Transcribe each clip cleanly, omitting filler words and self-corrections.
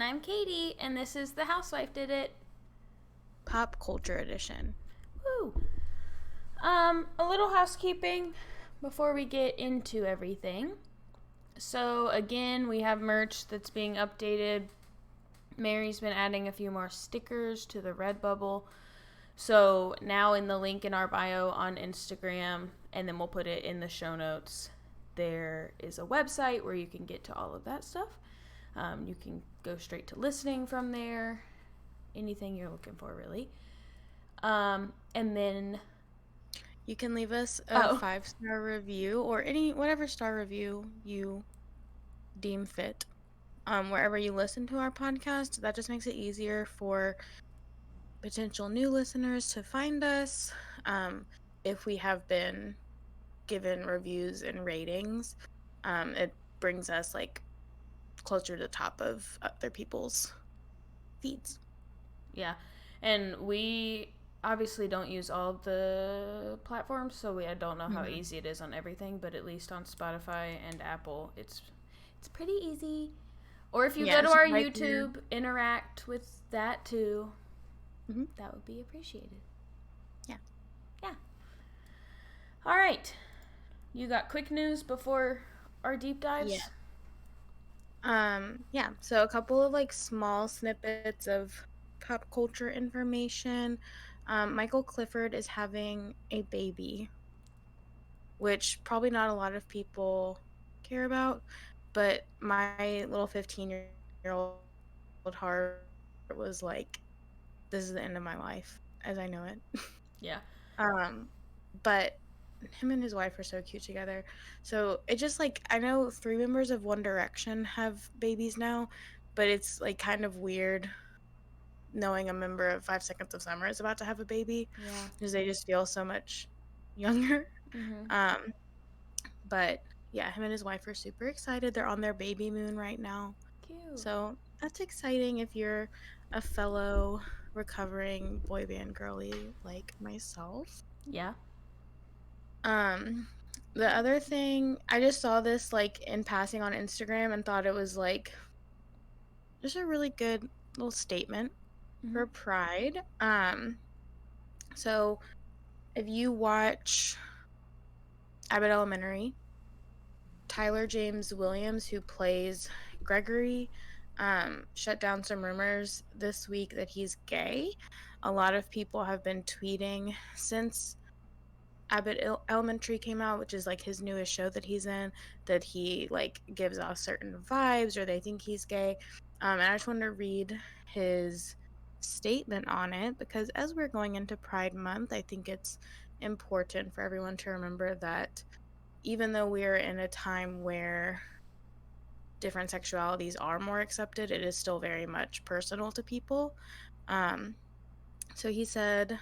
And I'm Katie, and this is The Housewife Did It. Pop Culture Edition. Woo! A little housekeeping before we get into everything. So, again, we have merch that's being updated. Mary's been adding a few more stickers to the Redbubble. So, now in the link in our bio on Instagram, and then we'll put it in the show notes, there is a website where you can get to all of that stuff. You can go straight to listening from there. Anything you're looking for, really. And then you can leave us a 5-star review or whatever star review you deem fit. Wherever you listen to our podcast, that just makes it easier for potential new listeners to find us. If we have been given reviews and ratings, it brings us closer to the top of other people's feeds. Yeah, and we obviously don't use all of the platforms, so I don't know how easy it is on everything, but at least on Spotify and Apple, it's pretty easy. Or if you go to our YouTube, interact with that too. That would be appreciated. Yeah. All right. You got quick news before our deep dives? Yeah. So a couple of small snippets of pop culture information. Michael Clifford is having a baby, which probably not a lot of people care about, but my little 15-year-old heart was like, this is the end of my life as I know it. Yeah. But him and his wife are so cute together. So it just I know 3 members of One Direction have babies now, but it's kind of weird knowing a member of 5 Seconds of Summer is about to have a baby. Yeah. Because they just feel so much younger. But yeah, him and his wife are super excited. They're on their baby moon right now. Cute. So that's exciting if you're a fellow recovering boy band girly like myself. Yeah. The other thing, I just saw this in passing on Instagram and thought it was just a really good little statement for Pride. So if you watch Abbott Elementary, Tyler James Williams, who plays Gregory, shut down some rumors this week that he's gay. A lot of people have been tweeting since Abbott Elementary came out, which is his newest show that he's in, that he gives off certain vibes or they think he's gay. And I just wanted to read his statement on it because as we're going into Pride Month, I think it's important for everyone to remember that even though we're in a time where different sexualities are more accepted, it is still very much personal to people. So he said,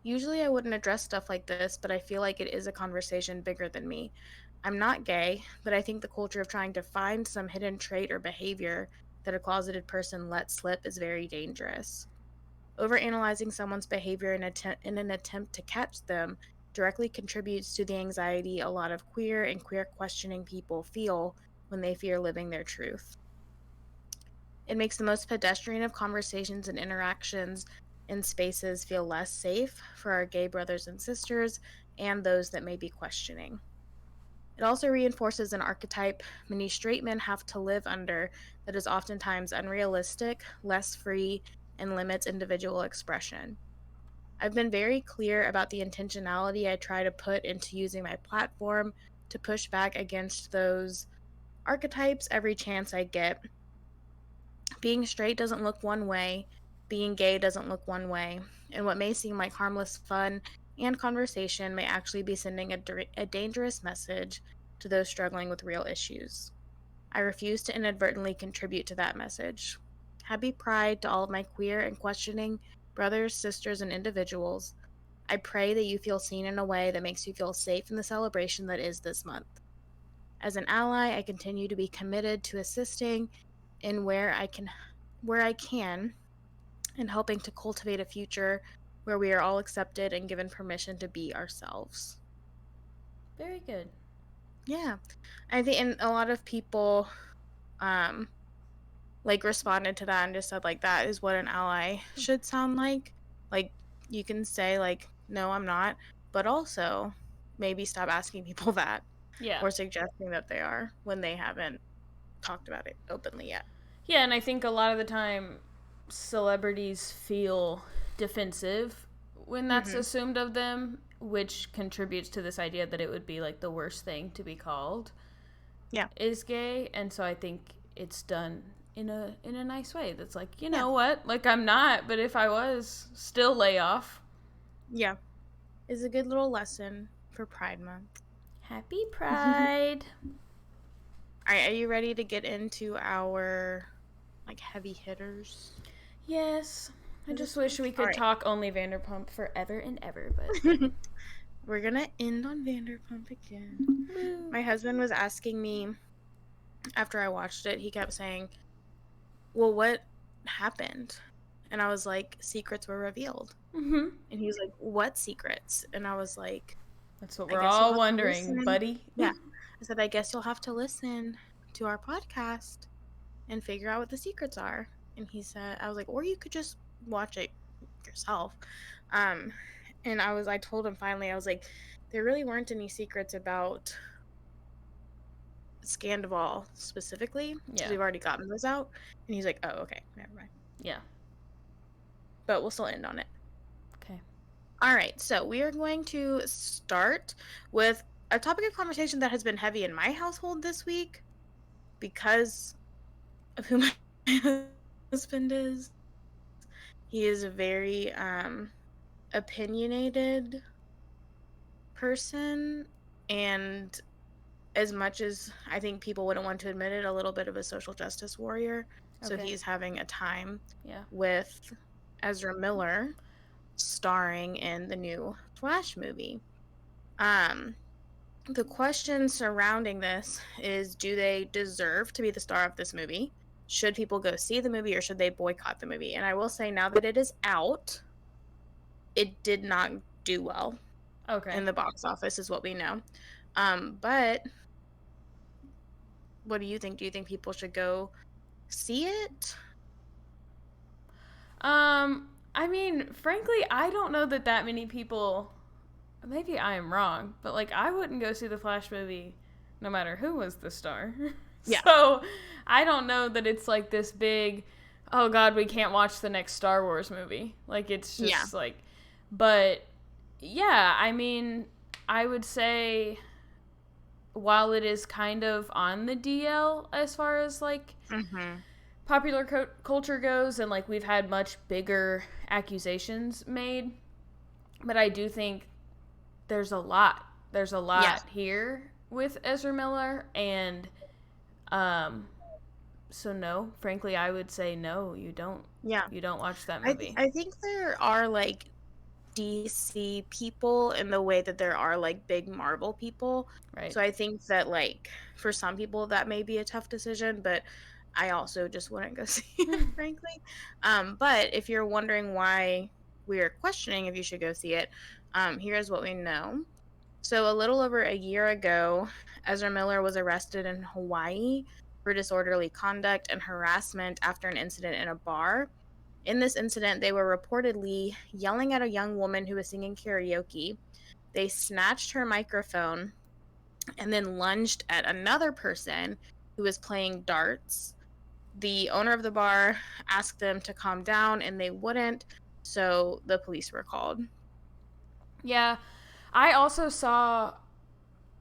usually I wouldn't address stuff like this, but I feel like it is a conversation bigger than me. I'm not gay, but I think the culture of trying to find some hidden trait or behavior that a closeted person lets slip is very dangerous. Overanalyzing someone's behavior in an attempt to catch them directly contributes to the anxiety a lot of queer and queer questioning people feel when they fear living their truth. It makes the most pedestrian of conversations and interactions in spaces feel less safe for our gay brothers and sisters and those that may be questioning. It also reinforces an archetype many straight men have to live under that is oftentimes unrealistic, less free, and limits individual expression. I've been very clear about the intentionality I try to put into using my platform to push back against those archetypes every chance I get. Being straight doesn't look one way, being gay doesn't look one way, and what may seem like harmless fun and conversation may actually be sending a dangerous message to those struggling with real issues. I refuse to inadvertently contribute to that message. Happy Pride to all of my queer and questioning brothers, sisters, and individuals. I pray that you feel seen in a way that makes you feel safe in the celebration that is this month. As an ally, I continue to be committed to assisting in where I can, and helping to cultivate a future where we are all accepted and given permission to be ourselves. Very good. Yeah. I think, and a lot of people, like, responded to that and just said, like, that is what an ally should sound like. Like, you can say, like, no, I'm not, but also maybe stop asking people that Yeah. or suggesting that they are when they haven't talked about it openly yet. Yeah, and I think a lot of the time celebrities feel defensive when that's Mm-hmm. assumed of them, which contributes to this idea that it would be like the worst thing to be called Yeah. is gay. And so I think it's done in a nice way. That's like, you Yeah. know what? Like, I'm not, but if I was, still lay off. Yeah. It's a good little lesson for Pride Month. Happy Pride. All right, are you ready to get into our, like, heavy hitters? Yes. I just wish we could talk only Vanderpump forever and ever, but we're gonna end on Vanderpump again. woo. My husband was asking me after I watched it, he kept saying, well, what happened? And I was like, secrets were revealed. Mm-hmm. And he was like, what secrets? And I was like, That's what we're all wondering, listen. buddy. Yeah. I said, I guess you'll have to listen to our podcast and figure out what the secrets are. And he said, I was like, or you could just watch it yourself. And I told him finally, I was like, there really weren't any secrets about Scandoval specifically. Yeah. We've already gotten those out. And he's like, oh, okay, never mind. Yeah. But we'll still end on it. Okay. All right, so we are going to start with a topic of conversation that has been heavy in my household this week because of who my husband is. He is a very opinionated person, and as much as I think people wouldn't want to admit it, a little bit of a social justice warrior. Okay. So he's having a time with Ezra Miller starring in the new Flash movie. The question surrounding this is, do they deserve to be the star of this movie? Should people go see the movie or should they boycott the movie? And I will say, now that it is out, it did not do well in the box office is what we know. But what do you think? Do you think people should go see it? I mean, frankly, I don't know that many people, maybe I am wrong, but like, I wouldn't go see the Flash movie no matter who was the star. Yeah. So I don't know that it's like this big, oh God, we can't watch the next Star Wars movie. Like, it's just like, but yeah, I mean, I would say while it is kind of on the DL as far as like popular culture goes, and like we've had much bigger accusations made, but I do think there's a lot here with Ezra Miller, and so no, frankly, I would say no, you don't watch that movie. I think there are like DC people in the way that there are like big Marvel people, right? So I think that like for some people that may be a tough decision, but I also just wouldn't go see it, frankly. But if you're wondering why we're questioning if you should go see it, here's what we know. So a little over a year ago, Ezra Miller was arrested in Hawaii for disorderly conduct and harassment after an incident in a bar. In this incident, they were reportedly yelling at a young woman who was singing karaoke. They snatched her microphone and then lunged at another person who was playing darts. The owner of the bar asked them to calm down, and they wouldn't, so the police were called. Yeah, I also saw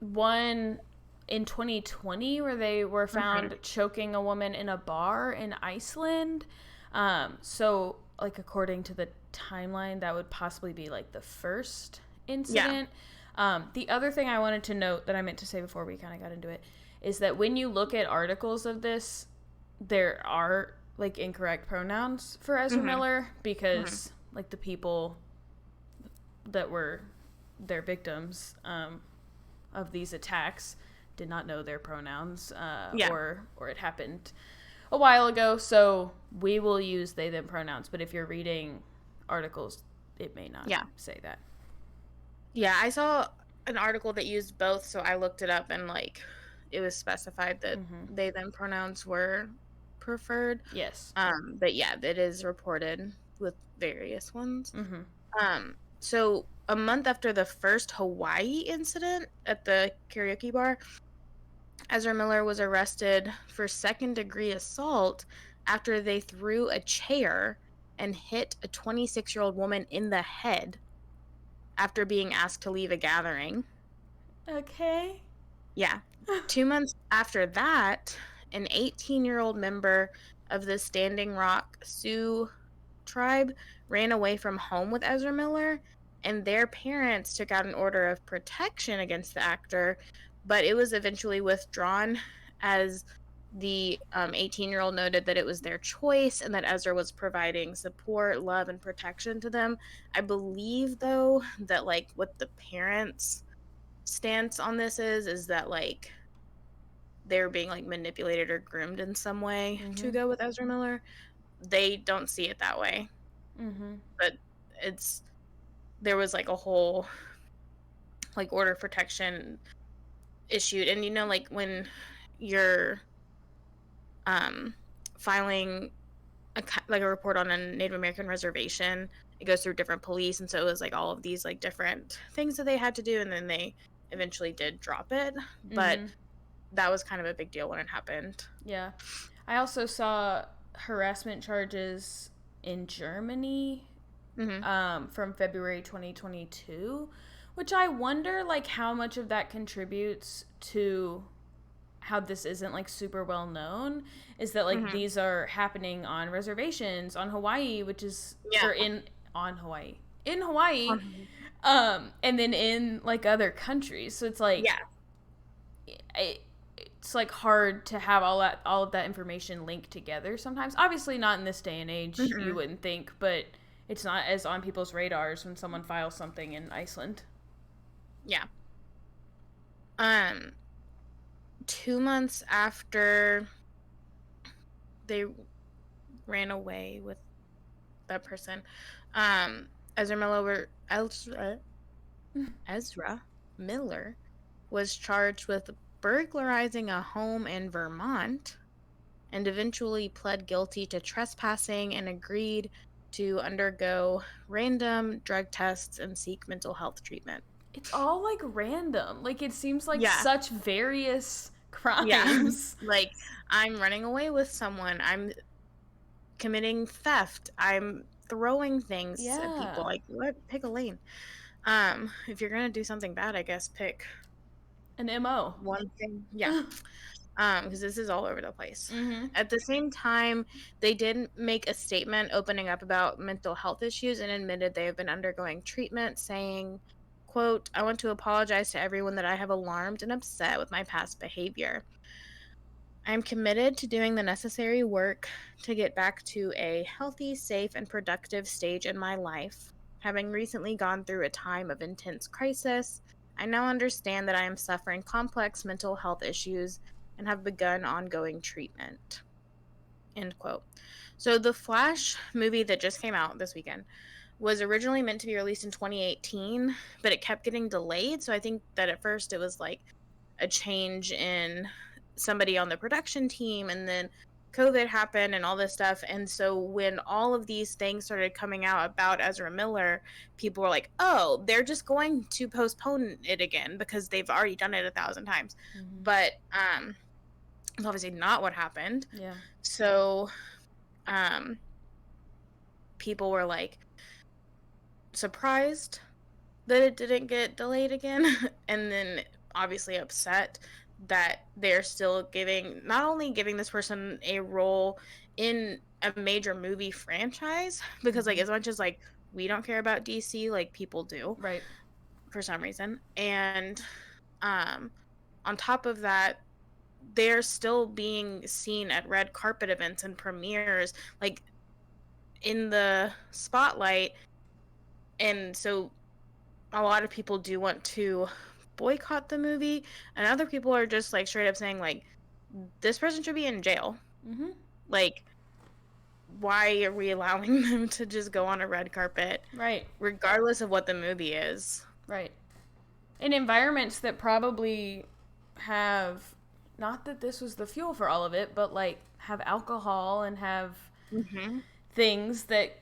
one in 2020 where they were found choking a woman in a bar in Iceland. So, like, according to the timeline, that would possibly be, like, the first incident. Yeah. The other thing I wanted to note that I meant to say before we kind of got into it is that when you look at articles of this, there are, like, incorrect pronouns for Ezra Miller because, like, the people that were their victims of these attacks did not know their pronouns or it happened a while ago, so we will use they them pronouns, but if you're reading articles it may not say that. Yeah, I saw an article that used both, so I looked it up and like it was specified that they them pronouns were preferred. Yes. But yeah, it is reported with various ones. Mm-hmm. So a month after the first Hawaii incident at the karaoke bar, Ezra Miller was arrested for second-degree assault after they threw a chair and hit a 26-year-old woman in the head after being asked to leave a gathering. Okay. Yeah. 2 months after that, an 18-year-old member of the Standing Rock Sioux tribe ran away from home with Ezra Miller, and their parents took out an order of protection against the actor, but it was eventually withdrawn as the 18-year-old noted that it was their choice and that Ezra was providing support, love, and protection to them. I believe, though, that like what the parents' stance on this is that like they're being like manipulated or groomed in some way to Mm-hmm. go with Ezra Miller. They don't see it that way, Mm-hmm. but it's there was like a whole like order of protection issued, and like when you're filing like a report on a Native American reservation, it goes through different police, and so it was like all of these like different things that they had to do, and then they eventually did drop it, but Mm-hmm. that was kind of a big deal when it happened. Yeah. I also saw harassment charges in Germany Mm-hmm. from February 2022, which I wonder like how much of that contributes to how this isn't like super well known, is that like Mm-hmm. these are happening on reservations on Hawaii, which is Yeah. or in on Hawaii. In Hawaii, Mhm. and then in like other countries. So it's like Yeah. it's like hard to have all of that information linked together sometimes. Obviously not in this day and age, you Mm-mm. wouldn't think, but it's not as on people's radars when someone files something in Iceland. Yeah. Um 2 months after they ran away with that person, um Ezra Miller Ezra Miller was charged with burglarizing a home in Vermont and eventually pled guilty to trespassing and agreed to undergo random drug tests and seek mental health treatment. It's all like random. Like it seems like Yeah. such various Yeah. crimes. Like, I'm running away with someone. I'm committing theft. I'm throwing things at people. Yeah. Like, what? Pick a lane. If you're gonna do something bad, I guess pick An MO. one thing. Yeah. Because this is all over the place. Mm-hmm. At the same time, they did make a statement opening up about mental health issues and admitted they have been undergoing treatment, saying, quote, "I want to apologize to everyone that I have alarmed and upset with my past behavior. I am committed to doing the necessary work to get back to a healthy, safe, and productive stage in my life. Having recently gone through a time of intense crisis, I now understand that I am suffering complex mental health issues and have begun ongoing treatment." End quote. So the Flash movie that just came out this weekend was originally meant to be released in 2018, but it kept getting delayed. So I think that at first it was like a change in somebody on the production team, and then COVID happened and all this stuff. And so when all of these things started coming out about Ezra Miller, people were like, oh, they're just going to postpone it again because they've already done it 1,000 times. Mm-hmm. But it's obviously not what happened. Yeah. So people were like surprised that it didn't get delayed again, and then obviously upset that they're still not only giving this person a role in a major movie franchise, because like as much as like we don't care about DC, like people do, Right. for some reason, and on top of that, they're still being seen at red carpet events and premieres, like in the spotlight. And so a lot of people do want to boycott the movie, and other people are just like straight up saying like, this person should be in jail. Mm-hmm. Like, why are we allowing them to just go on a red carpet, Right. regardless of what the movie is? Right. In environments that probably have not that this was the fuel for all of it, but like have alcohol and have Mm-hmm. things that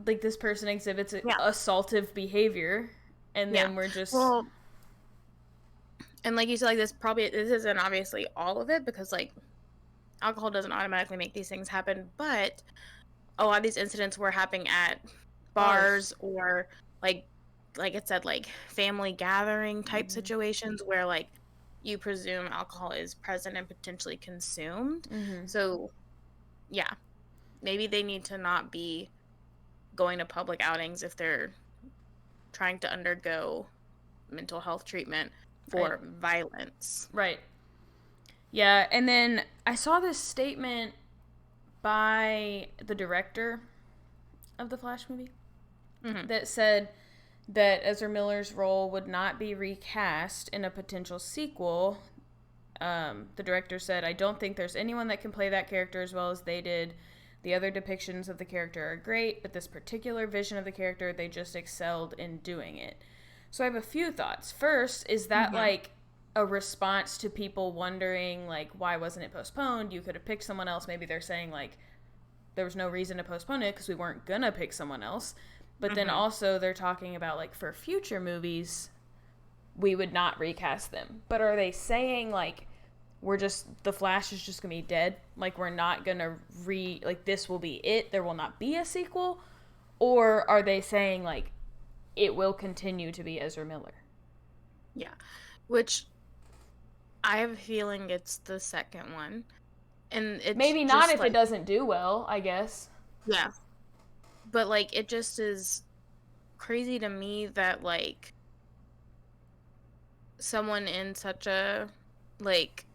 like this person exhibits Yeah. assaultive behavior, and then Yeah. we're just Well, and like you said, like this isn't obviously all of it, because like alcohol doesn't automatically make these things happen, but a lot of these incidents were happening at bars or like it said, like family gathering type situations where like you presume alcohol is present and potentially consumed. So yeah, maybe they need to not be going to public outings if they're trying to undergo mental health treatment for violence. Right. Yeah, and then I saw this statement by the director of the Flash movie that said that Ezra Miller's role would not be recast in a potential sequel. The director said, "I don't think there's anyone that can play that character as well as they did. The other depictions of the character are great, but this particular vision of the character, they just excelled in doing it." So I have a few thoughts. First, is that like a response to people wondering, like, why wasn't it postponed? You could have picked someone else. Maybe they're saying, like, there was no reason to postpone it because we weren't going to pick someone else. But then also they're talking about, like, for future movies, we would not recast them. But are they saying, like, the Flash is just going to be dead? Like, we're not going to like, this will be it? There will not be a sequel? Or are they saying, like, it will continue to be Ezra Miller? Yeah. Which I have a feeling it's the second one. And it's maybe not if it doesn't do well, I guess. Yeah. But, like, it just is crazy to me that, like, someone in such a, like,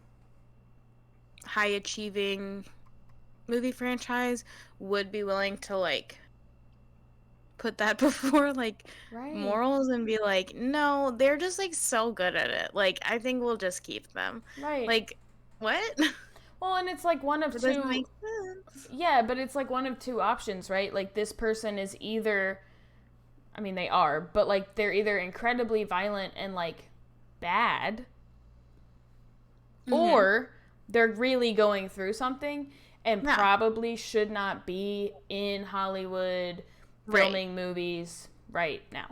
high-achieving movie franchise would be willing to, like, put that before, like, morals and be like, no, they're just, like, so good at it. Like, I think we'll just keep them. Right. Like, what? Well, and it's like one of two. Doesn't make sense. Yeah, but it's like one of two options, right? Like, this person is either, I mean, they are, but like they're either incredibly violent and like bad, or they're really going through something and probably should not be in Hollywood filming movies right now.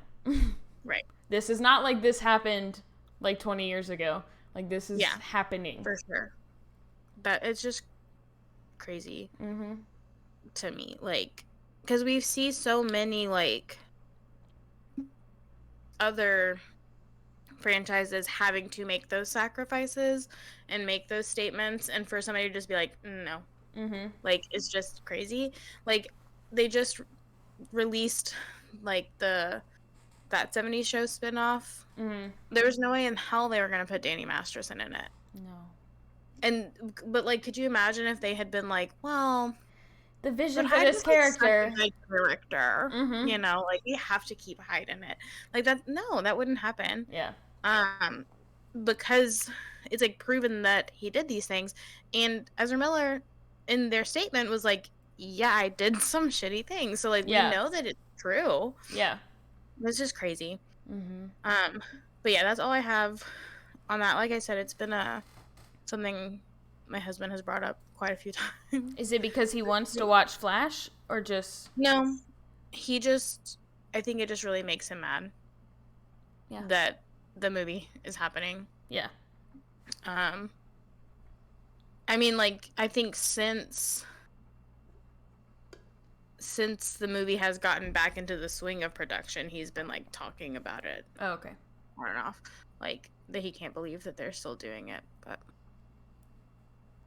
Right. This is not like this happened like 20 years ago. Like, this is happening. For sure. That it's just crazy to me. Like, because we see so many, like, other franchises having to make those sacrifices and make those statements, and for somebody to just be like, no. Like, it's just crazy. Like, they just released, like, that 70s show spinoff. There was no way in hell they were going to put Danny Masterson in it. No. But, like, could you imagine if they had been like, well, the vision for this character. You know, like, we have to keep Hyde in it. Like, that wouldn't happen. Yeah. Because it's, like, proven that he did these things. And Ezra Miller, in their statement, was like, yeah, I did some shitty things. So, like, we know that it's true. Yeah. It's just crazy. But yeah, that's all I have on that. Like I said, it's been something my husband has brought up quite a few times. Is it because he wants to watch Flash, or just... No, I think it just really makes him mad that the movie is happening. Yeah. I mean, like, I think since the movie has gotten back into the swing of production, he's been, like, talking about it. Oh, okay. On and off. Like, that he can't believe that they're still doing it, but...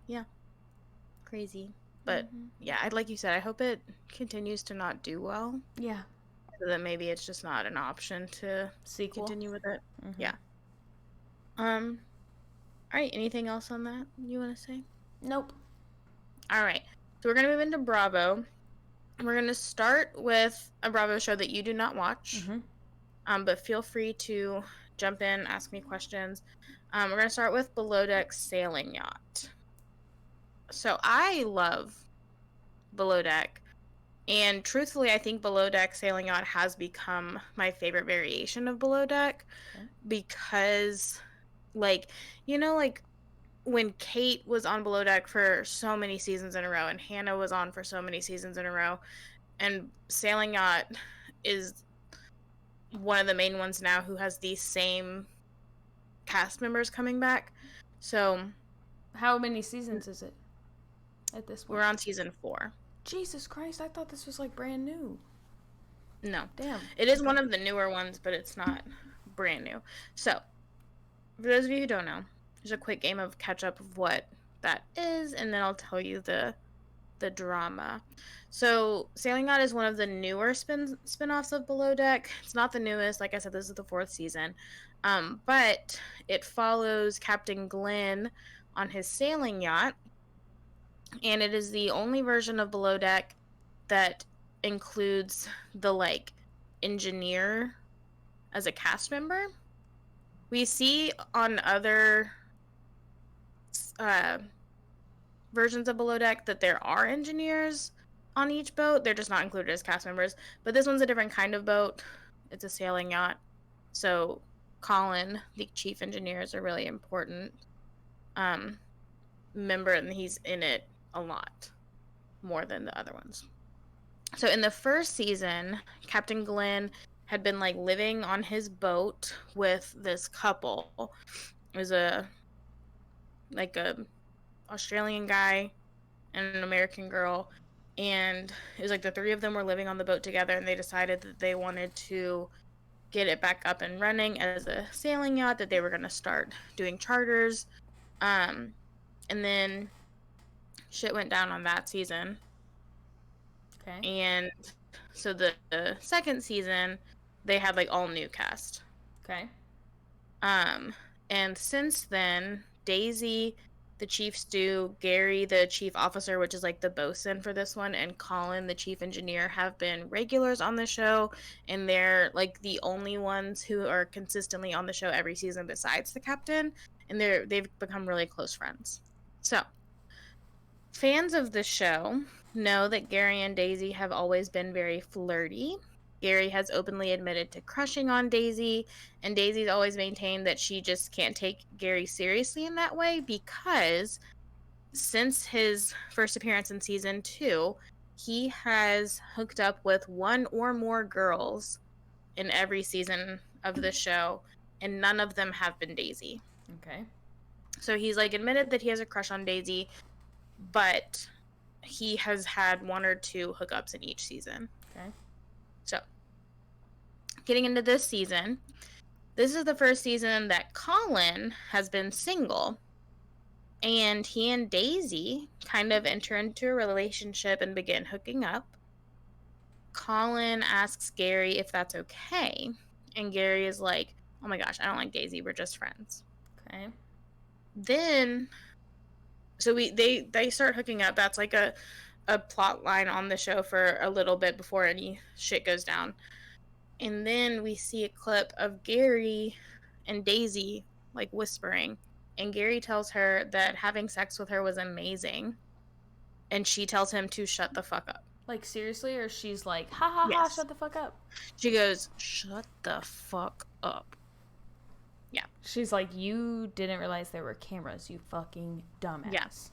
Yeah. Crazy. But, yeah, like you said, I hope it continues to not do well. Yeah. So that maybe it's just not an option to continue with it. Yeah. Alright, anything else on that you want to say? Nope. Alright, so we're going to move into Bravo. We're going to start with a Bravo show that you do not watch. But feel free to jump in, ask me questions. We're going to start with Below Deck Sailing Yacht. So I love Below Deck. And truthfully, I think Below Deck Sailing Yacht has become my favorite variation of Below Deck. Because, like, you know, like, when Kate was on Below Deck for so many seasons in a row, and Hannah was on for so many seasons in a row, and Sailing Yacht is one of the main ones now who has these same cast members coming back. So How many seasons is it at this point? we're on season 4. Jesus Christ, I thought this was like brand new. No. Damn. It is one of the newer ones, but it's not brand new. So, for those of you who don't know, there's a quick game of catch up of what that is, and then I'll tell you the drama. So, Sailing Yacht is one of the newer spin-offs of Below Deck. It's not the newest. Like I said, this is the 4th season. But it follows Captain Glenn on his sailing yacht, and it is the only version of Below Deck that includes the, like, engineer as a cast member. We see on other versions of Below Deck that there are engineers on each boat. They're just not included as cast members. But this one's a different kind of boat. It's a sailing yacht. So Colin, the chief engineer, is a really important member, and he's in it a lot more than the other ones. So in the first season, Captain Glenn had been like living on his boat with this couple. It was a Australian guy and an American girl, and it was like the 3 of them were living on the boat together, and they decided that they wanted to get it back up and running as a sailing yacht, that they were going to start doing charters. And then shit went down on that season. Okay. And so the second season, they had like all new cast. Okay. And since then, Daisy, the chief stew, Gary, the chief officer, which is like the bosun for this one, and Colin, the chief engineer, have been regulars on the show, and they're like the only ones who are consistently on the show every season besides the captain, and they've become really close friends. So, fans of the show know that Gary and Daisy have always been very flirty. Gary has openly admitted to crushing on Daisy, and Daisy's always maintained that she just can't take Gary seriously in that way, because since his first appearance in season 2, he has hooked up with 1 or more girls in every season of the show, and none of them have been Daisy. Okay. So he's like admitted that he has a crush on Daisy, but he has had 1 or 2 hookups in each season. Okay. So, getting into this season, this is the first season that Colin has been single, and he and Daisy kind of enter into a relationship and begin hooking up. Colin asks Gary if that's okay, and Gary is like, oh my gosh, I don't like Daisy, we're just friends. Okay. Then, so they start hooking up. That's like a plot line on the show for a little bit before any shit goes down. And then we see a clip of Gary and Daisy like whispering, and Gary tells her that having sex with her was amazing, and she tells him to shut the fuck up. Like, seriously? Or she's like, ha ha ha, shut the fuck up? She goes, shut the fuck up. Yeah. She's like, you didn't realize there were cameras, you fucking dumbass. Yes.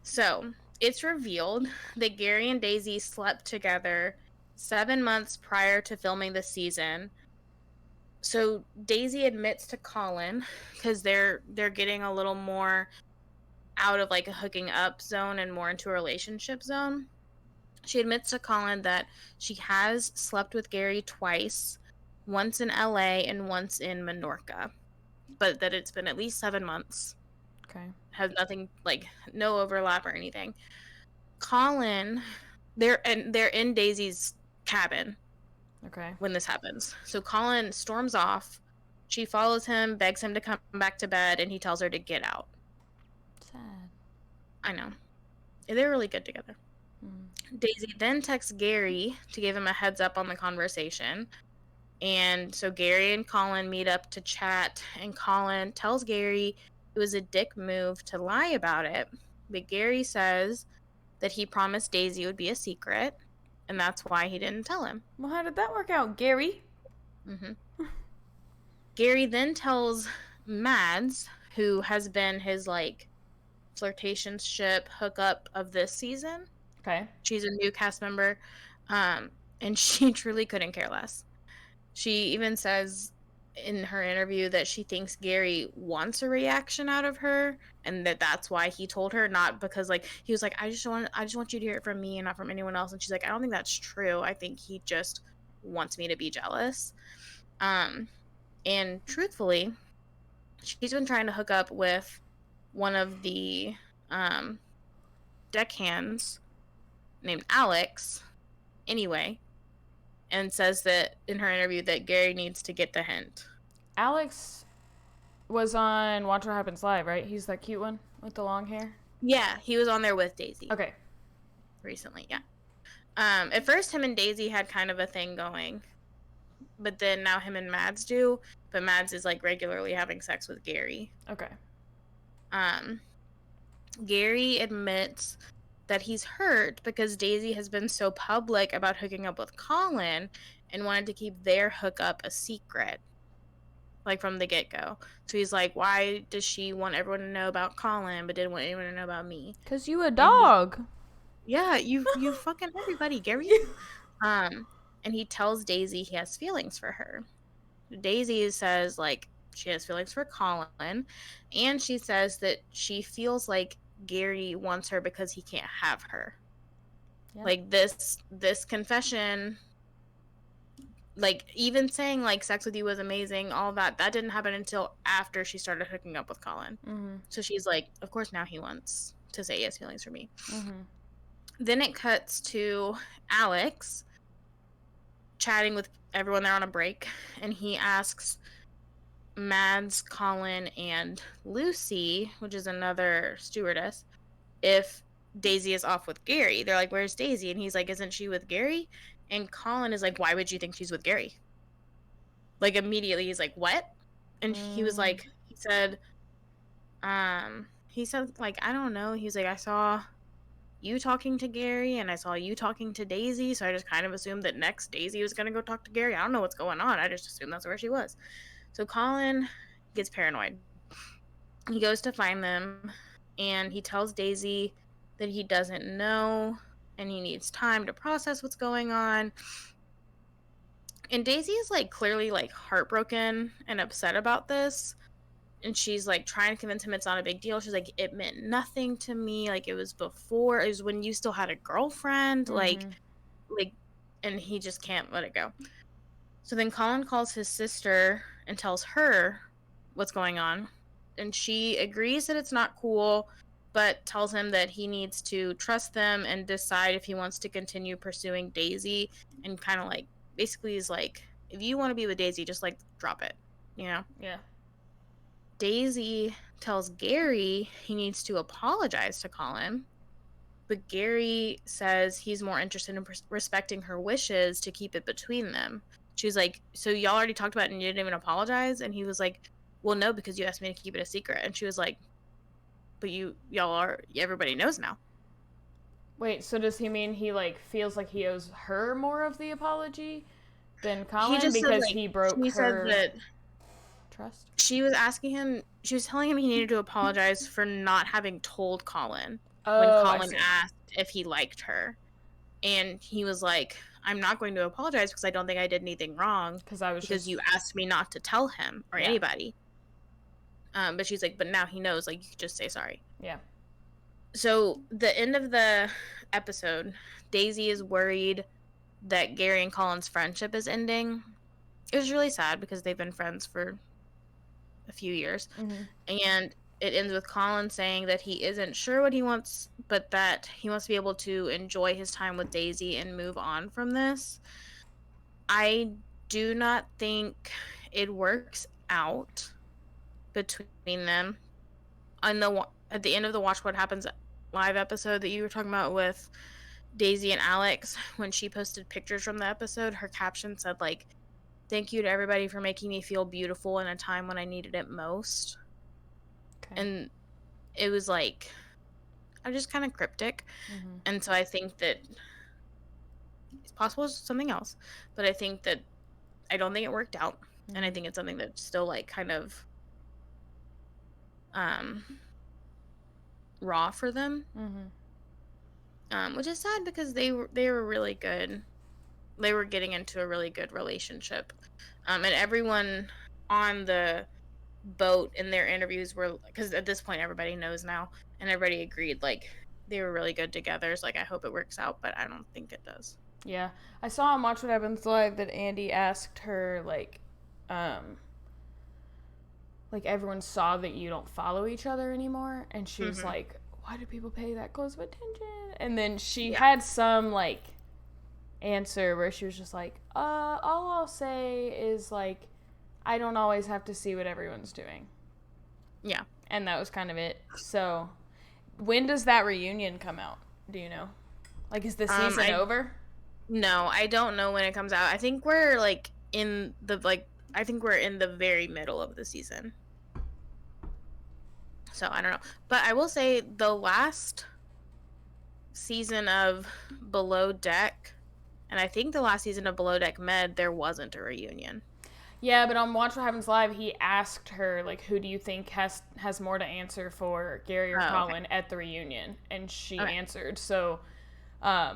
So, it's revealed that Gary and Daisy slept together 7 months prior to filming the season. So, Daisy admits to Colin, because they're getting a little more out of like a hooking up zone and more into a relationship zone. She admits to Colin that she has slept with Gary twice, once in LA and once in Menorca, but that it's been at least 7 months. Okay. Has nothing, like, no overlap or anything. Colin, they're in Daisy's cabin. Okay. When this happens. So Colin storms off. She follows him, begs him to come back to bed, and he tells her to get out. Sad. I know. They're really good together. Daisy then texts Gary to give him a heads up on the conversation. And so Gary and Colin meet up to chat, and Colin tells Gary it was a dick move to lie about it. But Gary says that he promised Daisy it would be a secret, and that's why he didn't tell him. Well, how did that work out, Gary? Gary then tells Mads, who has been his, like, flirtationship hookup of this season. Okay. She's a new cast member, and she truly couldn't care less. She even says in her interview that she thinks Gary wants a reaction out of her, and that's why he told her, not because like he was like, I just want you to hear it from me and not from anyone else. And she's like, I don't think that's true. I think he just wants me to be jealous. And truthfully, she's been trying to hook up with one of the deckhands named Alex anyway, and says that in her interview that Gary needs to get the hint. Alex was on Watch What Happens Live, right? He's that cute one with the long hair? Yeah, he was on there with Daisy. Okay. Recently, yeah. At first, him and Daisy had kind of a thing going, but then now him and Mads do, but Mads is like regularly having sex with Gary. Okay. Gary admits that he's hurt because Daisy has been so public about hooking up with Colin and wanted to keep their hookup a secret, like from the get-go. So he's like, why does she want everyone to know about Colin but didn't want anyone to know about me? Because you a dog. Yeah, you fucking everybody, Gary. And he tells Daisy he has feelings for her. Daisy says, like, she has feelings for Colin, and she says that she feels like Gary wants her because he can't have her. Yep. Like, this confession, like, even saying, like, sex with you was amazing, all that didn't happen until after she started hooking up with Colin. Mm-hmm. So she's like, of course now he wants to say he has feelings for me. Mm-hmm. Then it cuts to Alex chatting with everyone there on a break, and he asks Mads, Colin, and Lucy, which is another stewardess, if Daisy is off with Gary. They're like, where's Daisy? And he's like, isn't she with Gary? And Colin is like, why would you think she's with Gary? Like, immediately he's like, what? And he was like, he said, like, I don't know. He's like, I saw you talking to Gary and I saw you talking to Daisy, so I just kind of assumed that next Daisy was gonna go talk to Gary. I don't know what's going on. I just assumed that's where she was. So Colin gets paranoid. He goes to find them, and he tells Daisy that he doesn't know and he needs time to process what's going on. And Daisy is like clearly like heartbroken and upset about this. And she's like trying to convince him it's not a big deal. She's like, it meant nothing to me. Like, it was before, it was when you still had a girlfriend. Mm-hmm. Like, and he just can't let it go. So then Colin calls his sister and tells her what's going on. And she agrees that it's not cool, but tells him that he needs to trust them and decide if he wants to continue pursuing Daisy. And kind of like, basically is like, if you want to be with Daisy, just like drop it, you know? Yeah. Daisy tells Gary he needs to apologize to Colin, but Gary says he's more interested in respecting her wishes to keep it between them. She's like, so y'all already talked about it and you didn't even apologize? And he was like, well, no, because you asked me to keep it a secret. And she was like, but everybody knows now. Wait, so does he mean he like feels like he owes her more of the apology than Colin because said, like, he broke her said that trust? She was telling him he needed to apologize for not having told Colin when Colin asked if he liked her. And he was like, I'm not going to apologize because I don't think I did anything wrong because you asked me not to tell him or anybody. But she's like, but now he knows, like, you could just say sorry. Yeah. So the end of the episode, Daisy is worried that Gary and Colin's friendship is ending. It was really sad because they've been friends for a few years. Mm-hmm. And it ends with Colin saying that he isn't sure what he wants, but that he wants to be able to enjoy his time with Daisy and move on from this. I do not think it works out between them. At the end of the Watch What Happens Live episode that you were talking about with Daisy and Alex, when she posted pictures from the episode, her caption said, like, thank you to everybody for making me feel beautiful in a time when I needed it most. Okay. And it was like, I'm just kind of cryptic. Mm-hmm. And so I think that it's possible it's something else, but I think that I don't think it worked out. Mm-hmm. And I think it's something that's still like kind of raw for them. Which is sad because they were really good. They were getting into a really good relationship. And everyone on the boat in their interviews were, because at this point everybody knows now, and everybody agreed like they were really good together. So like I hope it works out, but I don't think it does. Yeah, I saw on Watch What Happens Live that Andy asked her like everyone saw that you don't follow each other anymore, and she was like, why do people pay that close of attention? And then she had some like answer where she was just like, all I'll say is like, I don't always have to see what everyone's doing. Yeah. And that was kind of it. So when does that reunion come out? Do you know? Like, is the season over? No, I don't know when it comes out. I think we're like in the very middle of the season. So I don't know. But I will say the last season of Below Deck, and I think the last season of Below Deck Med, there wasn't a reunion. Yeah, but on Watch What Happens Live, he asked her, like, who do you think has more to answer for Gary or Colin at the reunion? And she answered. So, I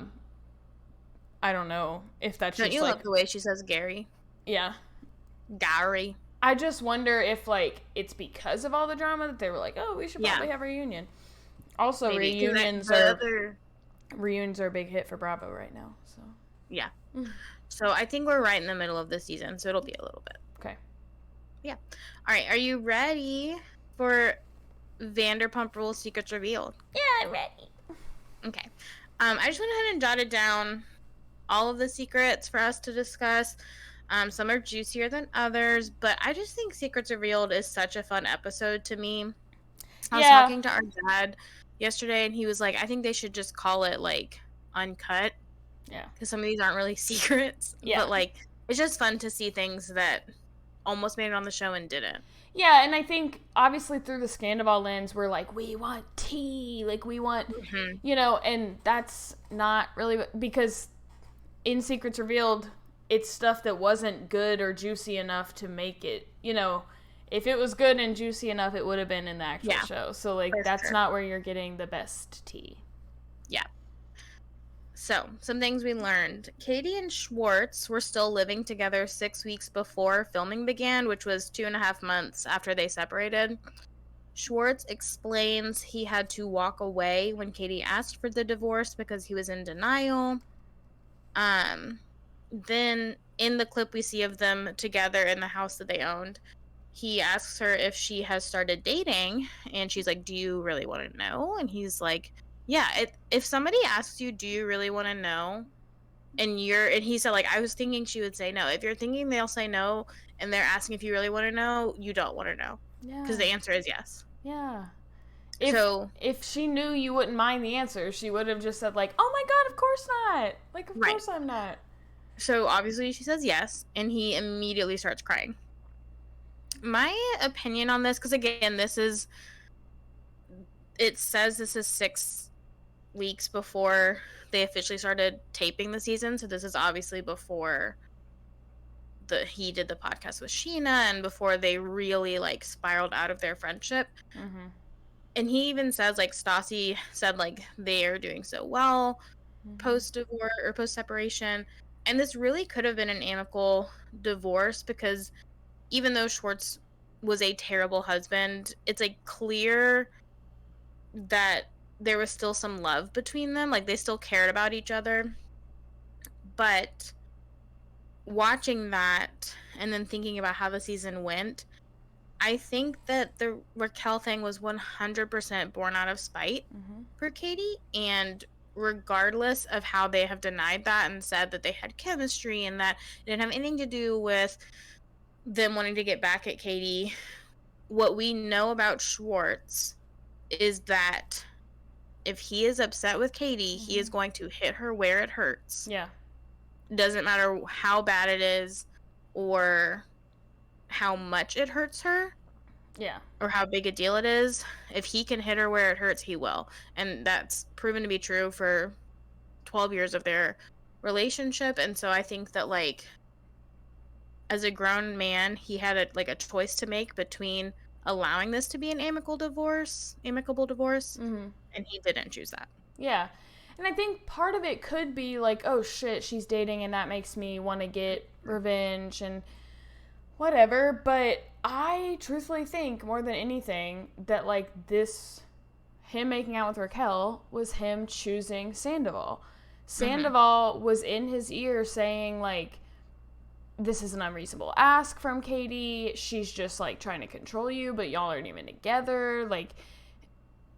don't know if that's Don't you love the way she says Gary? Yeah. Gary. I just wonder if, like, it's because of all the drama that they were like, oh, we should probably have a reunion. Also, maybe, reunions are a big hit for Bravo right now. So yeah. So I think we're right in the middle of the season, so it'll be a little bit. Okay. Yeah. All right. Are you ready for Vanderpump Rules Secrets Revealed? Yeah, I'm ready. Okay. I just went ahead and jotted down all of the secrets for us to discuss. Some are juicier than others, but I just think Secrets Revealed is such a fun episode to me. I was talking to our dad yesterday, and he was like, I think they should just call it, like, Uncut. Yeah. Because some of these aren't really secrets. Yeah. But, like, it's just fun to see things that almost made it on the show and didn't. Yeah, and I think, obviously, through the Scandoval lens, we're like, we want tea. Like, we want, you know, and that's not really, because in Secrets Revealed, it's stuff that wasn't good or juicy enough to make it, you know, if it was good and juicy enough, it would have been in the actual show. So, like, that's not where you're getting the best tea. Yeah. So, some things we learned. Katie and Schwartz were still living together 6 weeks before filming began, which was 2.5 months after they separated. Schwartz explains he had to walk away when Katie asked for the divorce because he was in denial. Then, in the clip we see of them together in the house that they owned, he asks her if she has started dating, and she's like, do you really want to know? And he's like, yeah, if somebody asks you, do you really want to know? And he said, like, I was thinking she would say no. If you're thinking they'll say no, and they're asking if you really want to know, you don't want to know. Yeah. Because the answer is yes. Yeah. If she knew you wouldn't mind the answer, she would have just said, like, oh my God, of course not. Like, of course I'm not. So, obviously, she says yes, and he immediately starts crying. My opinion on this, because, again, it says this is 6 weeks before they officially started taping the season, so this is obviously before he did the podcast with Sheena and before they really, like, spiraled out of their friendship. Mm-hmm. And he even says, like, Stassi said, like, they are doing so well post-divorce or post-separation. And this really could have been an amicable divorce because even though Schwartz was a terrible husband, it's, like, clear that there was still some love between them. Like, they still cared about each other. But watching that and then thinking about how the season went, I think that the Raquel thing was 100% born out of spite for Katie. And regardless of how they have denied that and said that they had chemistry and that it didn't have anything to do with them wanting to get back at Katie, what we know about Schwartz is that if he is upset with Katie, he is going to hit her where it hurts. Yeah. Doesn't matter how bad it is or how much it hurts her. Yeah. Or how big a deal it is. If he can hit her where it hurts, he will. And that's proven to be true for 12 years of their relationship. And so I think that, like, as a grown man, he had a choice to make between allowing this to be an amicable divorce, Mm-hmm. and he didn't choose that. Yeah. And I think part of it could be like, oh shit, she's dating and that makes me want to get revenge and whatever. But I truthfully think more than anything that like him making out with Raquel was him choosing Sandoval. Sandoval was in his ear saying like, this is an unreasonable ask from Katie. She's just like trying to control you, but y'all aren't even together. Like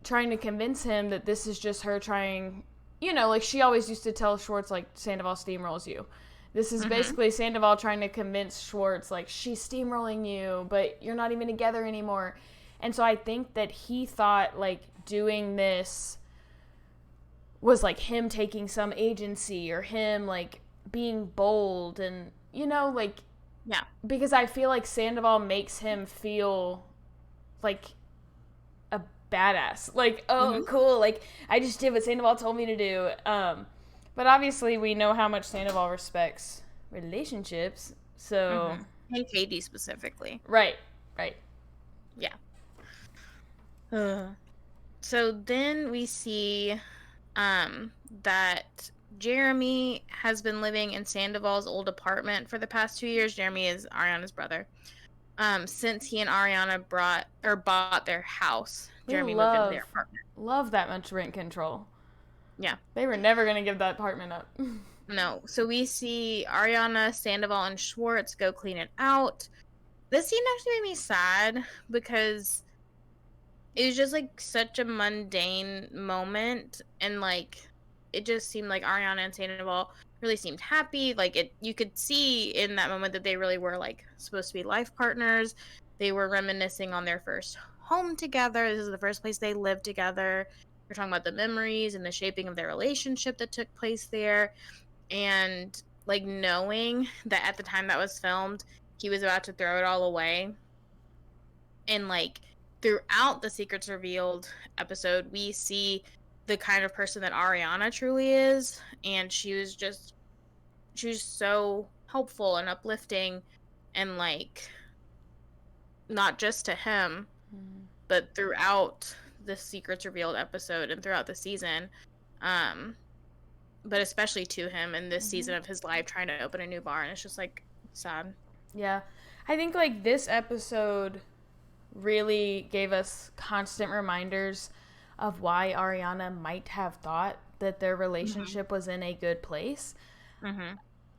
trying to convince him that this is just her trying, like she always used to tell Schwartz like Sandoval steamrolls you. This is basically Sandoval trying to convince Schwartz like she's steamrolling you, but you're not even together anymore. And so I think that he thought like doing this was like him taking some agency or him like being bold and like yeah, because I feel like Sandoval makes him feel like a badass, like cool, like I just did what Sandoval told me to do. But obviously we know how much Sandoval respects relationships, so and Katie specifically, right, yeah. So then we see that Jeremy has been living in Sandoval's old apartment for the past 2 years. Jeremy is Ariana's brother. Since he and Ariana bought their house, Jeremy moved into their apartment. Love that much rent control. Yeah. They were never going to give that apartment up. No. So we see Ariana, Sandoval, and Schwartz go clean it out. This scene actually made me sad because it was just like such a mundane moment, and like it just seemed like Ariana and Sandoval really seemed happy. Like you could see in that moment that they really were like supposed to be life partners. They were reminiscing on their first home together. This is the first place they lived together. We're talking about the memories and the shaping of their relationship that took place there. And like knowing that at the time that was filmed, he was about to throw it all away. And like throughout the Secrets Revealed episode, we see the kind of person that Ariana truly is, and she was so helpful and uplifting, and like not just to him, but throughout the Secrets Revealed episode and throughout the season, but especially to him in this season of his life trying to open a new bar, and it's just like sad. Yeah, I think like this episode really gave us constant reminders of why Ariana might have thought that their relationship was in a good place.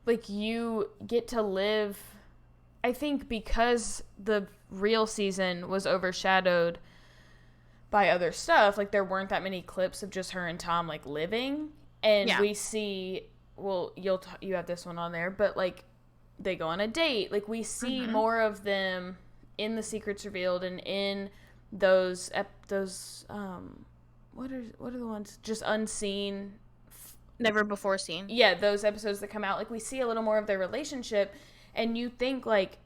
Like you get to live, I think because the real season was overshadowed by other stuff, like there weren't that many clips of just her and Tom like living, and we see, well, you have this one on there, but like they go on a date, like we see more of them in the Secrets Revealed and in those what are the ones just unseen, never before seen, those episodes that come out, like we see a little more of their relationship, and you think like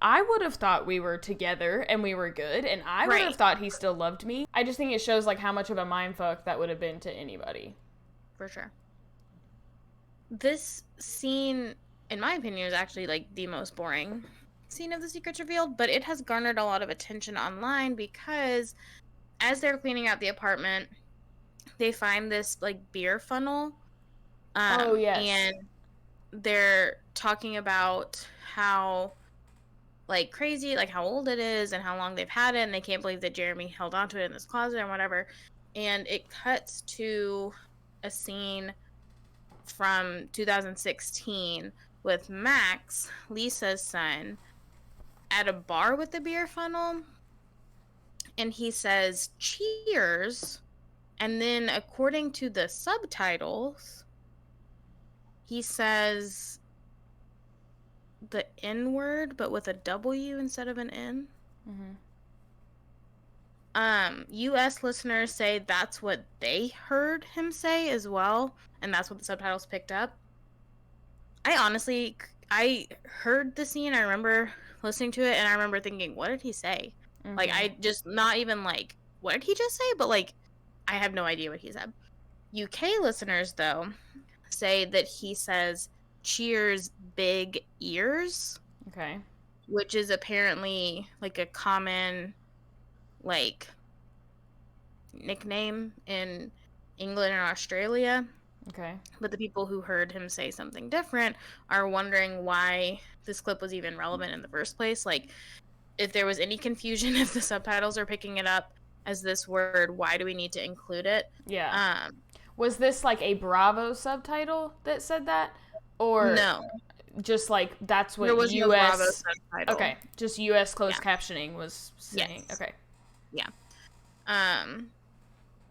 I would have thought we were together and we were good, and I would have thought he still loved me. I just think it shows like how much of a mindfuck that would have been to anybody. For sure. This scene, in my opinion, is actually like the most boring scene of the Secrets Revealed, but it has garnered a lot of attention online because as they're cleaning out the apartment, they find this like beer funnel. And they're talking about how like crazy, like how old it is and how long they've had it, and they can't believe that Jeremy held onto it in this closet or whatever. And it cuts to a scene from 2016 with Max, Lisa's son, at a bar with the beer funnel, and he says cheers, and then according to the subtitles he says the N word but with a W instead of an N. US listeners say that's what they heard him say as well, and that's what the subtitles picked up. I heard the scene, I remember listening to it, and I remember thinking, what did he say? Like, I just, not even like, what did he just say? But like, I have no idea what he said. UK listeners, though, say that he says, cheers, big ears. Okay. which is apparently like a common like nickname in England and Australia. Okay. But the people who heard him say something different are wondering why this clip was even relevant in the first place. Like, if there was any confusion, if the subtitles are picking it up as this word, why do we need to include it? Yeah. Was this like a Bravo subtitle that said that? Or no. Just like that's what there was US no Bravo subtitle. Okay, just US closed captioning was saying. Yes. Okay. Yeah.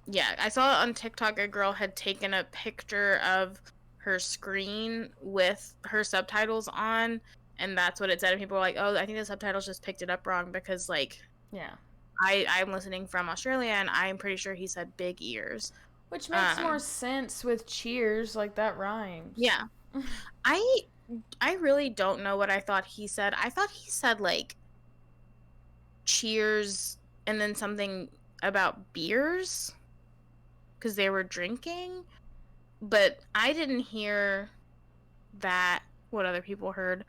Yeah, I saw on TikTok a girl had taken a picture of her screen with her subtitles on, and that's what it said. And people were like, "Oh, I think the subtitles just picked it up wrong because, like, yeah, I'm listening from Australia, and I'm pretty sure he said big ears." Which makes more sense with cheers, like that rhymes. Yeah. I really don't know what I thought he said. I thought he said, like, cheers and then something about beers because they were drinking. But I didn't hear that, what other people heard,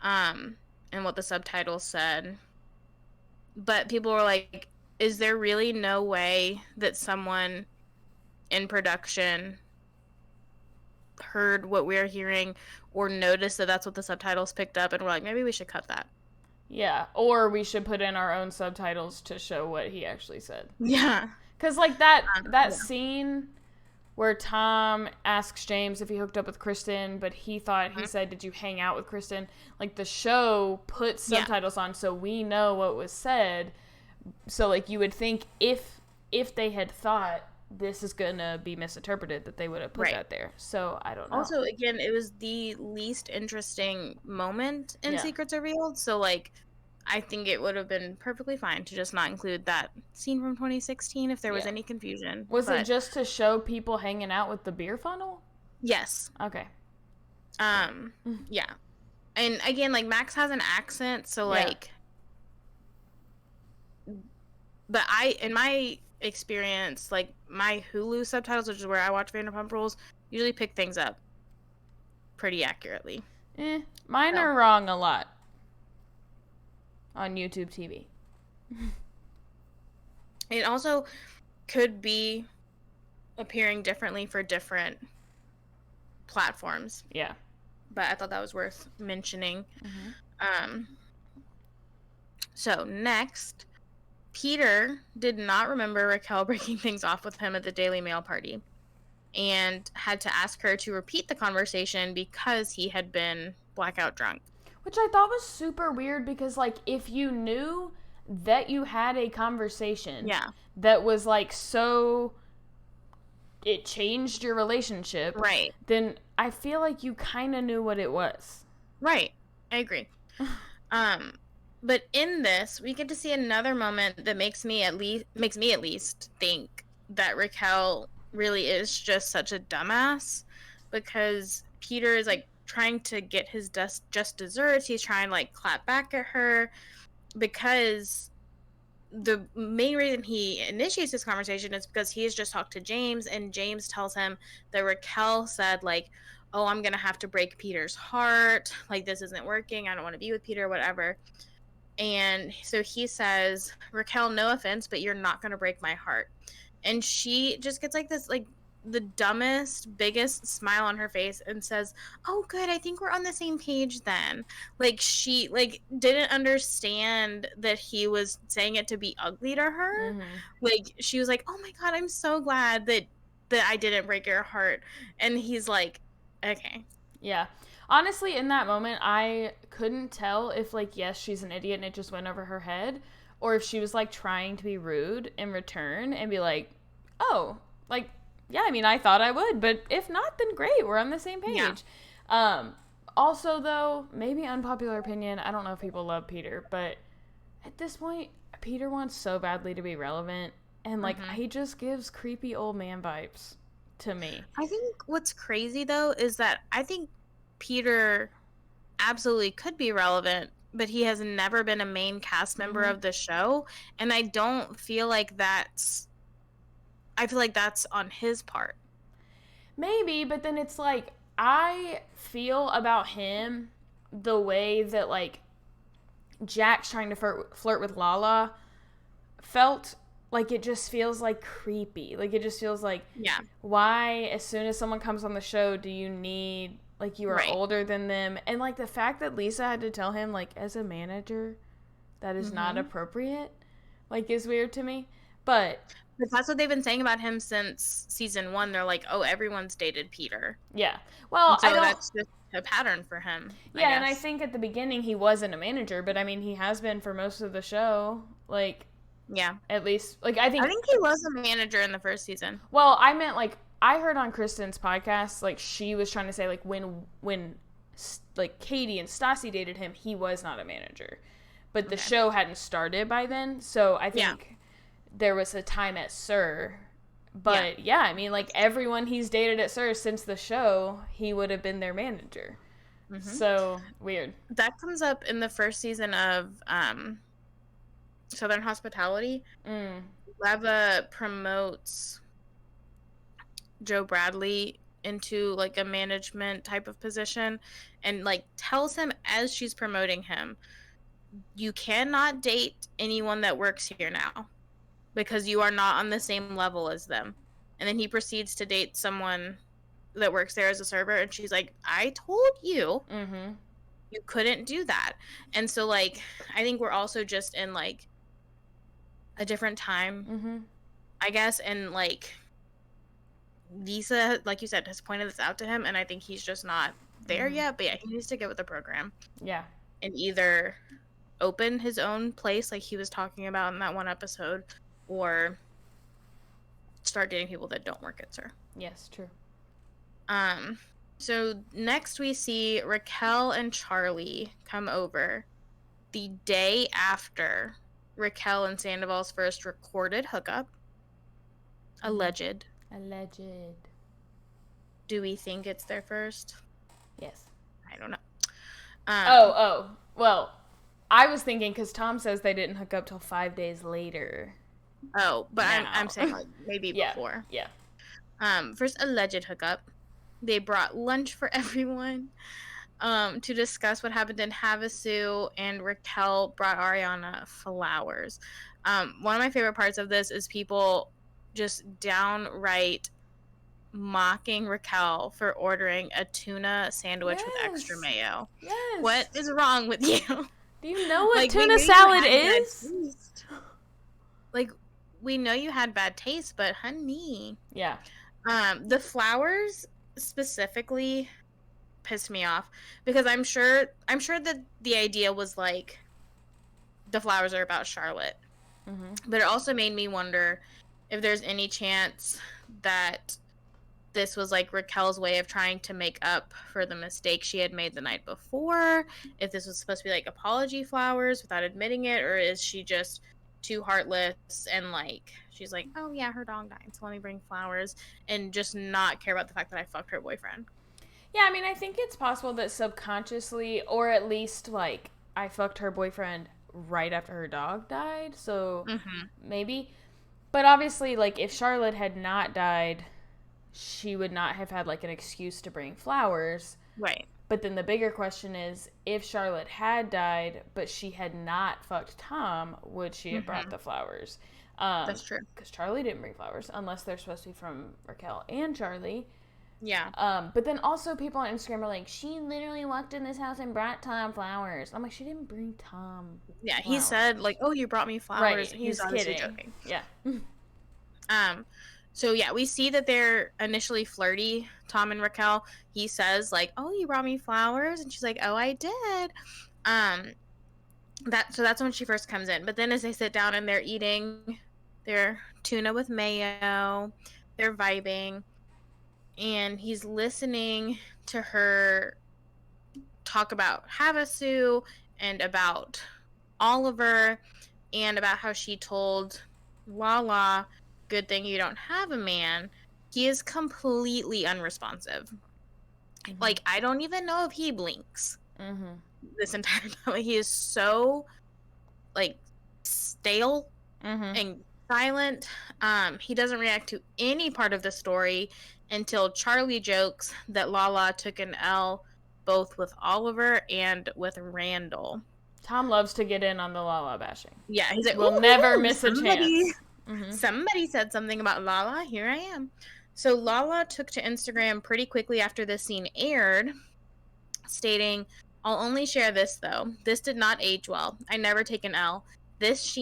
and what the subtitles said. But people were like, is there really no way that someone in production heard what we're hearing or noticed that that's what the subtitles picked up and we're like, maybe we should cut that? Yeah, or we should put in our own subtitles to show what he actually said. Yeah. Because, like, that scene where Tom asks James if he hooked up with Kristen, but he thought he said, did you hang out with Kristen? Like, the show puts subtitles on so we know what was said. So, like, you would think if they had thought this is going to be misinterpreted, that they would have put that there. So, I don't know. Also, again, it was the least interesting moment in Secrets Revealed. So, like, I think it would have been perfectly fine to just not include that scene from 2016 if there was any confusion. Was it just to show people hanging out with the beer funnel? Yes. Okay. Yeah. And again, like, Max has an accent, so, like... But in my experience, like, my Hulu subtitles, which is where I watch Vanderpump Rules, usually pick things up pretty accurately. Mine are wrong a lot. On YouTube TV. It also could be appearing differently for different platforms. Yeah. But I thought that was worth mentioning. So next, Peter did not remember Raquel breaking things off with him at the Daily Mail party and had to ask her to repeat the conversation because he had been blackout drunk. Which I thought was super weird because, like, if you knew that you had a conversation that was, like, so it changed your relationship, then I feel like you kind of knew what it was. Right. I agree. But in this, we get to see another moment that makes me at least think that Raquel really is just such a dumbass, because Peter is, like, trying to get his just desserts. He's trying to, like, clap back at her because the main reason he initiates this conversation is because he has just talked to James, and James tells him that Raquel said, like, oh, I'm gonna have to break Peter's heart, like, this isn't working, I don't want to be with Peter, whatever. And so he says, Raquel, no offense, but you're not gonna break my heart. And she just gets, like, this, like, the dumbest, biggest smile on her face and says, oh, good, I think we're on the same page then. Like, she, like, didn't understand that he was saying it to be ugly to her. Like, she was like, oh my God, I'm so glad that I didn't break your heart. And he's like, okay. Yeah. Honestly, in that moment, I couldn't tell if, like, yes, she's an idiot and it just went over her head, or if she was, like, trying to be rude in return and be like, oh, like, yeah, I mean, I thought I would, but if not, then great, we're on the same page. Yeah. Also, though, maybe unpopular opinion, I don't know if people love Peter, but at this point, Peter wants so badly to be relevant, and, like, he just gives creepy old man vibes to me. I think what's crazy, though, is that I think Peter absolutely could be relevant, but he has never been a main cast member of the show, and I don't feel like that's... I feel like that's on his part. Maybe, but then it's like, I feel about him the way that, like, Jack's trying to flirt with Lala felt like it just feels like creepy. Like it just feels like, Yeah. why as soon as someone comes on the show do you need, like, you are Right. older than them? And like the fact that Lisa had to tell him, like, as a manager, that is not appropriate, like, is weird to me. But that's what they've been saying about him since season 1. They're like, oh, everyone's dated Peter. yeah, well, And so I don't. that's just a pattern for him. Yeah, and I think at the beginning he wasn't a manager, but I mean he has been for most of the show. Like, yeah, at least, like, I think he was a manager in the first season. Well, I meant, like, I heard on Kristen's podcast, like, she was trying to say, like, when like Katie and Stassi dated him, he was not a manager, but the show hadn't started by then, so I think there was a time at SUR. But yeah, I mean, like, everyone he's dated at SUR since the show, he would have been their manager. So weird. That comes up in the first season of Southern Hospitality. Leva promotes Joe Bradley into, like, a management type of position, and, like, tells him as she's promoting him, you cannot date anyone that works here now because you are not on the same level as them. And then he proceeds to date someone that works there as a server, and she's like, I told you you couldn't do that. And so, like, I think we're also just in, like, a different time, I guess, and, like, Lisa, like you said, has pointed this out to him, and I think he's just not there yet. But yeah, he needs to get with the program. Yeah. And either open his own place, like he was talking about in that one episode, or start dating people that don't work at SUR. Yes, true. So next we see Raquel and Charlie come over the day after Raquel and Sandoval's first recorded hookup. Alleged. Do we think it's their first? Yes. I don't know. Well, I was thinking because Tom says they didn't hook up till 5 days later. Oh, but I'm saying, like, maybe before. Yeah. First alleged hookup. They brought lunch for everyone to discuss what happened in Havasu, and Raquel brought Ariana flowers. One of my favorite parts of this is people just downright mocking Raquel for ordering a tuna sandwich with extra mayo. Yes. What is wrong with you? Do you know what, like, tuna salad is? Like, we know you had bad taste, but honey. Yeah. The flowers specifically pissed me off because I'm sure that the idea was, like, the flowers are about Charlotte. But it also made me wonder if there's any chance that this was, like, Raquel's way of trying to make up for the mistake she had made the night before, if this was supposed to be, like, apology flowers without admitting it, or is she just too heartless and, like, she's like, oh yeah, her dog died, so let me bring flowers, and just not care about the fact that I fucked her boyfriend. Yeah, I mean, I think it's possible that subconsciously, or at least, like, I fucked her boyfriend right after her dog died, so maybe. But obviously, like, if Charlotte had not died, she would not have had, like, an excuse to bring flowers. Right. But then the bigger question is, if Charlotte had died, but she had not fucked Tom, would she have brought the flowers? That's true. Because Charlie didn't bring flowers, unless they're supposed to be from Raquel and Charlie. Yeah. But then also people on Instagram are like, she literally walked in this house and brought Tom flowers. I'm like, she didn't bring Tom Yeah, flowers. He said, like, oh, you brought me flowers. Right, He's obviously joking. Yeah. So yeah, we see that they're initially flirty, Tom and Raquel. He says, like, oh, you brought me flowers, and she's like, oh, I did. So that's when she first comes in. But then as they sit down and they're eating their tuna with mayo, they're vibing, and he's listening to her talk about Havasu and about Oliver and about how she told Lala, good thing you don't have a man. He is completely unresponsive. Like, I don't even know if he blinks this entire time. He is so, like, stale and silent. He doesn't react to any part of the story until Charlie jokes that Lala took an L both with Oliver and with Randall. Tom loves to get in on the Lala bashing. Yeah, he's like, we'll never miss a chance. Somebody said something about Lala. Here I am. So Lala took to Instagram pretty quickly after this scene aired, stating, "I'll only share this, though. This did not age well. I never take an L. This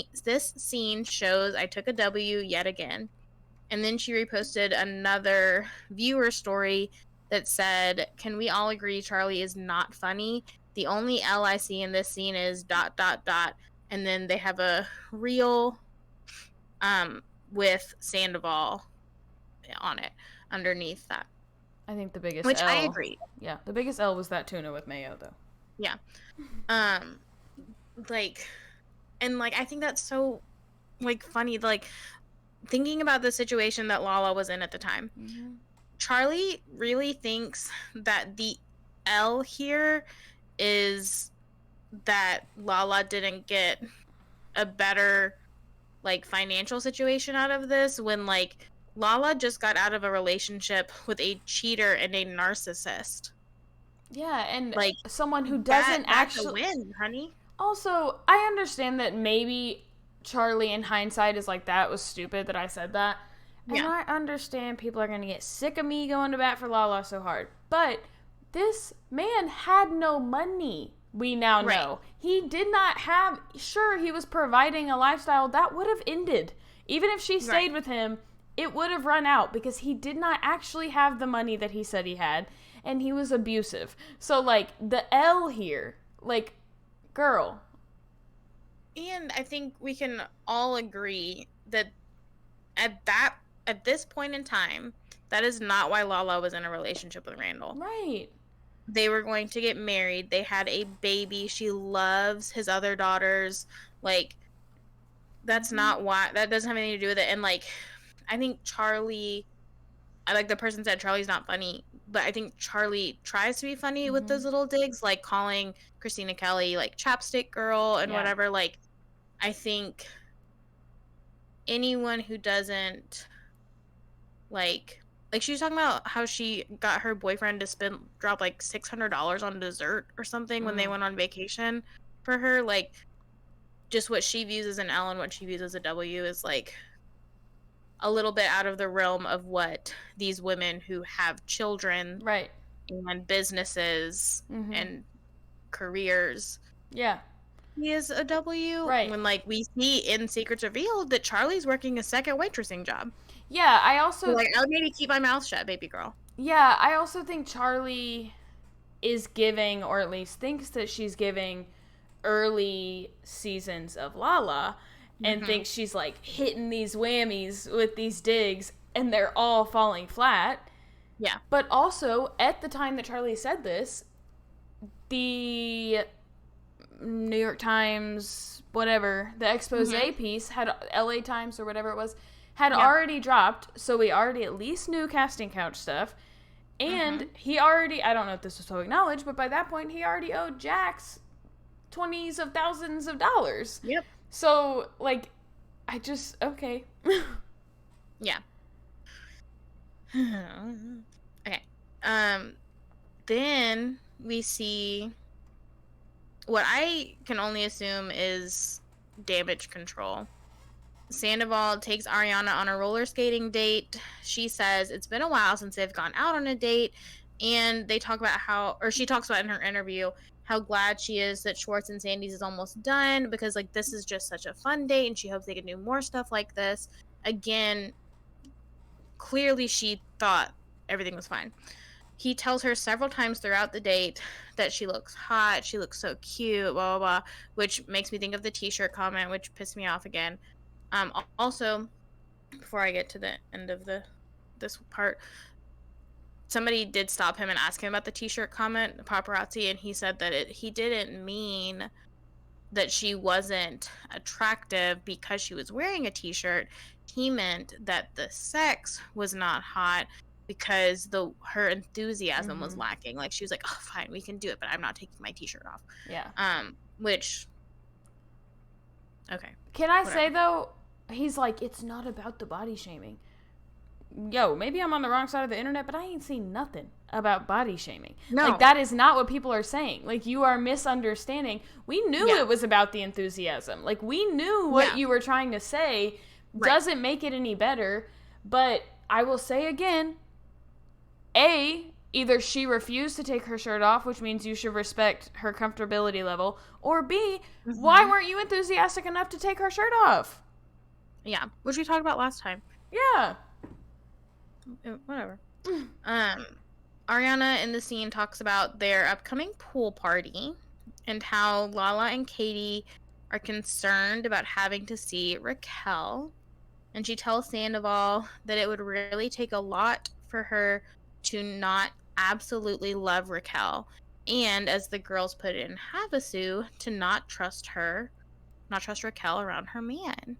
scene shows I took a W yet again." And then she reposted another viewer story that said, "Can we all agree Charlie is not funny? The only L I see in this scene is ... And then they have a reel with Scandoval on it underneath that. I think the biggest Which L. I agree. Yeah, the biggest L was that tuna with mayo, though. Yeah. Like, and like, I think that's so, like, funny. Like, thinking about the situation that Lala was in at the time. Mm-hmm. Charlie really thinks that the L here is that Lala didn't get a better, like, financial situation out of this, when, like, Lala just got out of a relationship with a cheater and a narcissist. Yeah, and like someone who doesn't actually win, honey. Also, I understand that maybe Charlie in hindsight is like, that was stupid that I said that. And I understand people are going to get sick of me going to bat for Lala so hard. But this man had no money, we now know. He did not have... Sure, he was providing a lifestyle. That would have ended. Even if she stayed with him, it would have run out because he did not actually have the money that he said he had. And he was abusive. So, like, the L here, like, girl. And I think we can all agree that at this point in time, that is not why Lala was in a relationship with Randall. Right. They were going to get married. They had a baby. She loves his other daughters. Like, that's not why. That doesn't have anything to do with it. And, like, I think Charlie... Like the person said, Charlie's not funny, but I think Charlie tries to be funny with those little digs, like calling Christina Kelly, like, chapstick girl and whatever. Like, I think anyone who doesn't, like she was talking about how she got her boyfriend to drop like $600 on dessert or something when they went on vacation for her. Like, just what she views as an L and what she views as a W is, like, a little bit out of the realm of what these women who have children and businesses and careers. Yeah. He is a W. Right. When, like, we see in Secrets Revealed that Charlie's working a second waitressing job. Yeah, I also... So, like, I'll maybe keep my mouth shut, baby girl. Yeah, I also think Charlie is giving, or at least thinks that she's giving, early seasons of Lala, and thinks she's, like, hitting these whammies with these digs, and they're all falling flat. Yeah. But also, at the time that Charlie said this, the New York Times, whatever, the expose piece had, LA Times or whatever it was, had already dropped, so we already at least knew casting couch stuff. And he already, I don't know if this was public knowledge, but by that point, he already owed Jax $20s of thousands of dollars. Yep. So, like, I just, okay. Yeah. Okay. Then we see what I can only assume is damage control. Sandoval takes Ariana on a roller skating date. She says it's been a while since they've gone out on a date, and they talk about she talks about in her interview how glad she is that Schwartz and Sandy's is almost done, because, like, this is just such a fun date, and she hopes they can do more stuff like this. Again, clearly she thought everything was fine. He tells her several times throughout the date that she looks hot, she looks so cute, blah, blah, blah, which makes me think of the t-shirt comment, which pissed me off again. Also, before I get to the end of this part, somebody did stop him and ask him about the t-shirt comment, the paparazzi, and he said that he didn't mean that she wasn't attractive because she was wearing a t-shirt. He meant that the sex was not hot because her enthusiasm was lacking. Like, she was like, oh, fine, we can do it, but I'm not taking my t-shirt off. Yeah. Which, okay. Can I say, though, he's like, it's not about the body shaming. Yo, maybe I'm on the wrong side of the internet, but I ain't seen nothing about body shaming. No. Like, that is not what people are saying. Like, you are misunderstanding. We knew it was about the enthusiasm. Like, we knew what you were trying to say. Doesn't make it any better. But I will say again, either she refused to take her shirt off, which means you should respect her comfortability level, or B, why weren't you enthusiastic enough to take her shirt off? Yeah, which we talked about last time. Yeah. Whatever. Ariana in the scene talks about their upcoming pool party and how Lala and Katie are concerned about having to see Raquel. And she tells Sandoval that it would really take a lot for her to not absolutely love Raquel. And as the girls put it in Havasu, to not trust Raquel around her man.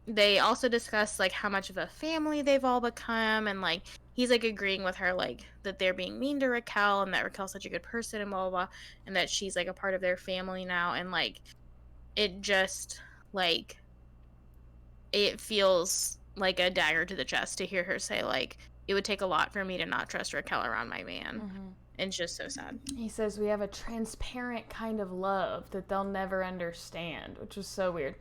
They also discuss, like, how much of a family they've all become, and, like, he's, like, agreeing with her, like, that they're being mean to Raquel, and that Raquel's such a good person, and blah, blah, blah, and that she's, like, a part of their family now, and, like, it just, like, it feels like a dagger to the chest to hear her say, like, it would take a lot for me to not trust Raquel around my man. It's just so sad. He says we have a transparent kind of love that they'll never understand, which is so weird.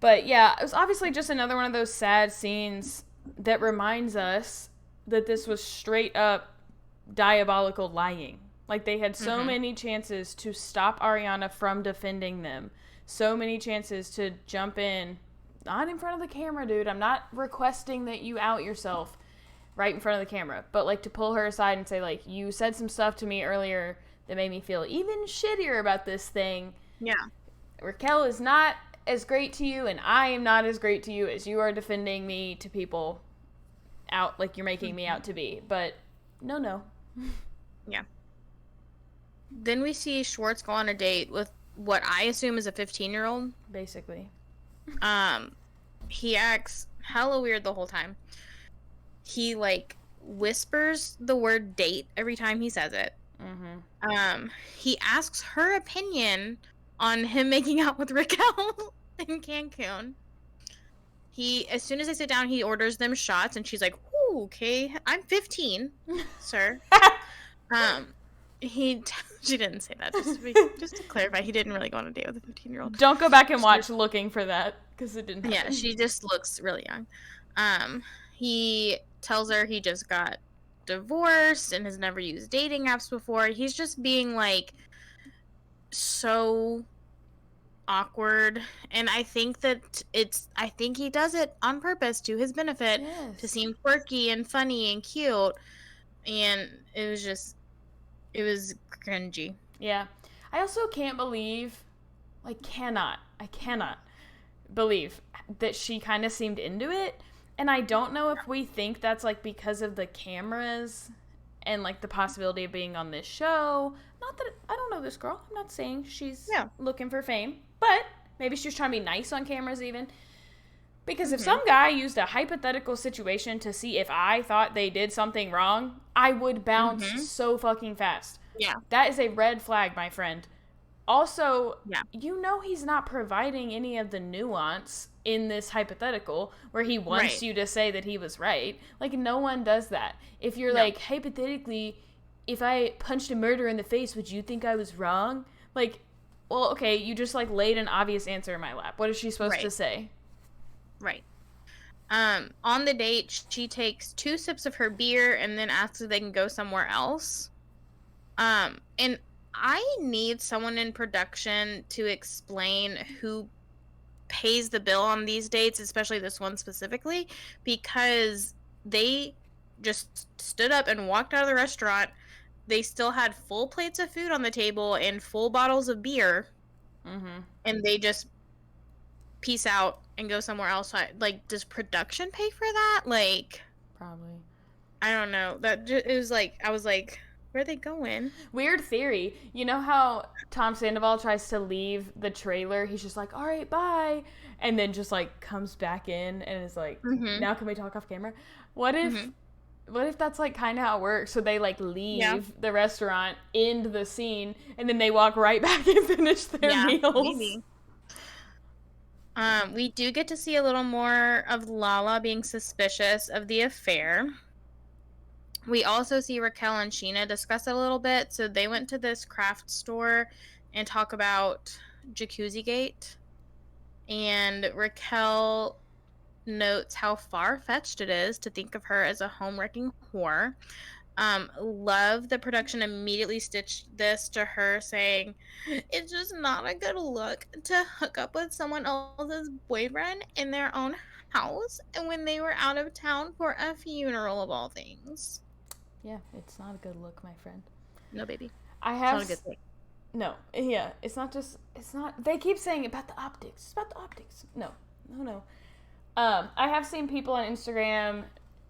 But yeah, it was obviously just another one of those sad scenes that reminds us that this was straight up diabolical lying. Like, they had so many chances to stop Ariana from defending them. So many chances to jump in. Not in front of the camera, dude. I'm not requesting that you out yourself right in front of the camera. But, like, to pull her aside and say, like, you said some stuff to me earlier that made me feel even shittier about this thing. Yeah. Raquel is not as great to you, and I am not as great to you as you are defending me to people out like you're making me out to be. But no. Yeah. Then we see Schwartz go on a date with what I assume is a 15-year-old. Basically. He acts hella weird the whole time. He, like, whispers the word date every time he says it. He asks her opinion on him making out with Raquel in Cancun. As soon as they sit down, he orders them shots, and she's like, "Ooh, okay, I'm 15, sir." She didn't say that. Just to clarify, he didn't really go on a date with a 15-year-old. Don't go back and watch looking for that, because it didn't happen. Yeah, she just looks really young. He tells her he just got divorced and has never used dating apps before. He's just being, like, so awkward, and I think he does it on purpose to his benefit, to seem quirky and funny and cute, and it was cringy. Yeah. I also can't believe, like, I cannot believe that she kind of seemed into it, and I don't know if we think that's, like, because of the cameras and, like, the possibility of being on this show. Not that I don't know this girl. I'm not saying she's looking for fame, but maybe she's trying to be nice on cameras even. Because if some guy used a hypothetical situation to see if I thought they did something wrong, I would bounce so fucking fast. Yeah. That is a red flag, my friend. Also, you know he's not providing any of the nuance in this hypothetical where he wants you to say that he was right. Like, no one does that. If you're like, hypothetically, if I punched a murderer in the face, would you think I was wrong? Like, well, okay, you just, like, laid an obvious answer in my lap. What is she supposed to say? Right. On the date, she takes 2 sips of her beer and then asks if they can go somewhere else. And I need someone in production to explain who pays the bill on these dates, especially this one specifically, because they just stood up and walked out of the restaurant. They still had full plates of food on the table and full bottles of beer. And they just peace out and go somewhere else. Like, does production pay for that? Like, probably. I don't know. It was like, I was like, where are they going? Weird theory. You know how Tom Sandoval tries to leave the trailer? He's just like, all right, bye. And then just, like, comes back in and is like, now can we talk off camera? What if that's, like, kind of how it works? So they, like, leave the restaurant, end the scene, and then they walk right back and finish their meals. Maybe. We do get to see a little more of Lala being suspicious of the affair. We also see Raquel and Sheena discuss it a little bit. So they went to this craft store and talk about Jacuzzi Gate. And Raquel notes how far-fetched it is to think of her as a home-wrecking whore. Love the production immediately stitched this to her saying, it's just not a good look to hook up with someone else's boyfriend in their own house and when they were out of town for a funeral of all things. Yeah, it's not a good look, my friend. No, baby. I have... It's not a good thing. No, yeah, it's not, they keep saying about the optics. It's about the optics. No. I have seen people on Instagram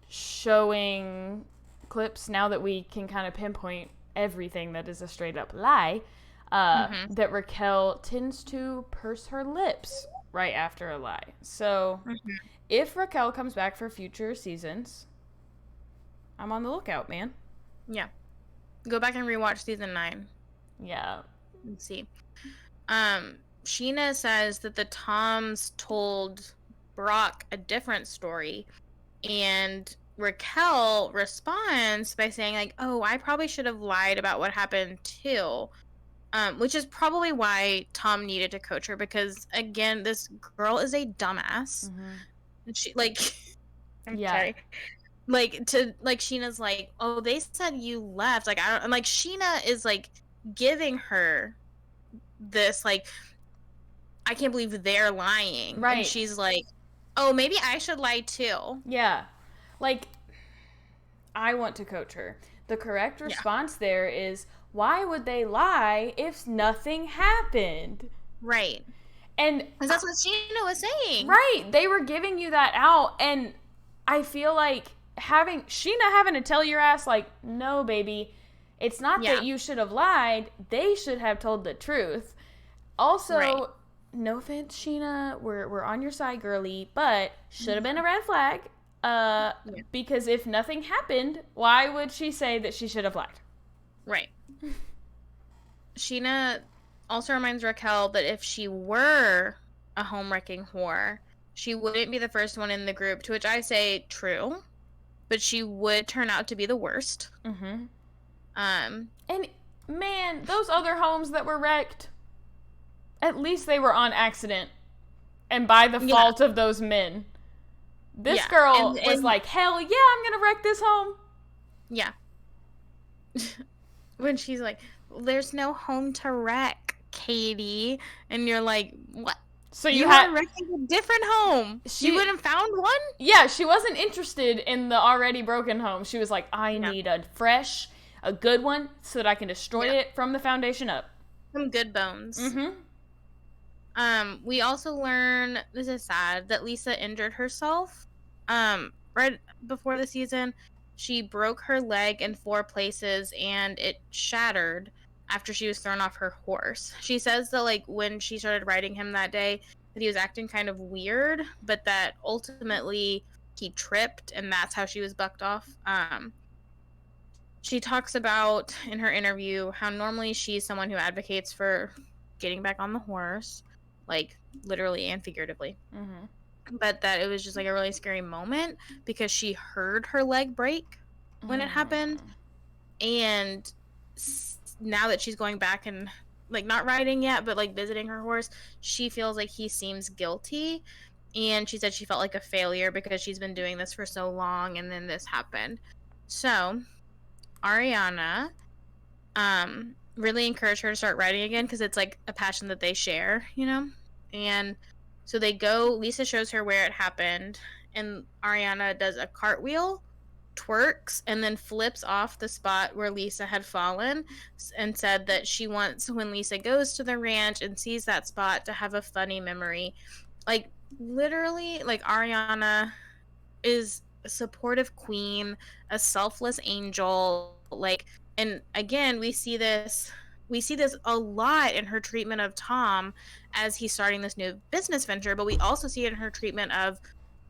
showing clips now that we can kind of pinpoint everything that is a straight up lie, that Raquel tends to purse her lips right after a lie. So if Raquel comes back for future seasons, I'm on the lookout, man. Yeah. Go back and rewatch season 9. Yeah. Let's see. Sheena says that the Toms told Brock a different story, and Raquel responds by saying, like, oh, I probably should have lied about what happened too. Which is probably why Tom needed to coach her, because again, this girl is a dumbass. She I'm sorry. Sheena's like, oh, they said you left. Like, I don't, and like Sheena is like giving her this, like, I can't believe they're lying. Right. And she's like, oh, maybe I should lie too. Yeah. Like, I want to coach her. The correct response there is, why would they lie if nothing happened? Right. And that's what Sheena was saying. Right. They were giving you that out, and I feel like having to tell your ass, like, no, baby, it's not that you should have lied. They should have told the truth. Also, no offense, Sheena, we're on your side, girly, but should have been a red flag. Because if nothing happened, why would she say that she should have lied? Right. Sheena also reminds Raquel that if she were a home-wrecking whore, she wouldn't be the first one in the group, to which I say true, but she would turn out to be the worst. And man, those other homes that were wrecked, at least they were on accident and by the fault of those men. This girl was like, hell yeah, I'm gonna wreck this home. Yeah. When she's like, there's no home to wreck, Katie. And you're like, what? So you had wrecking a different home. She wouldn't found one? Yeah, she wasn't interested in the already broken home. She was like, I need a good one so that I can destroy it from the foundation up. Some good bones. We also learn, this is sad, that Lisa injured herself. Right before the season, she broke her leg in 4 places and it shattered after she was thrown off her horse. She says that, like, when she started riding him that day, that he was acting kind of weird, but that ultimately he tripped and that's how she was bucked off. She talks about in her interview how normally she's someone who advocates for getting back on the horse, like literally and figuratively. But that it was just like a really scary moment because she heard her leg break when it happened. And now that she's going back and, like, not riding yet, but, like, visiting her horse, she feels like he seems guilty. And she said she felt like a failure because she's been doing this for so long and then this happened. So Ariana really encouraged her to start riding again because it's, like, a passion that they share, you know? And so they go, Lisa shows her where it happened, and Ariana does a cartwheel, twerks, and then flips off the spot where Lisa had fallen and said that she wants, when Lisa goes to the ranch and sees that spot, to have a funny memory. Like, literally, like, Ariana is a supportive queen, a selfless angel, like, and again, we see this a lot in her treatment of Tom as he's starting this new business venture, but we also see it in her treatment of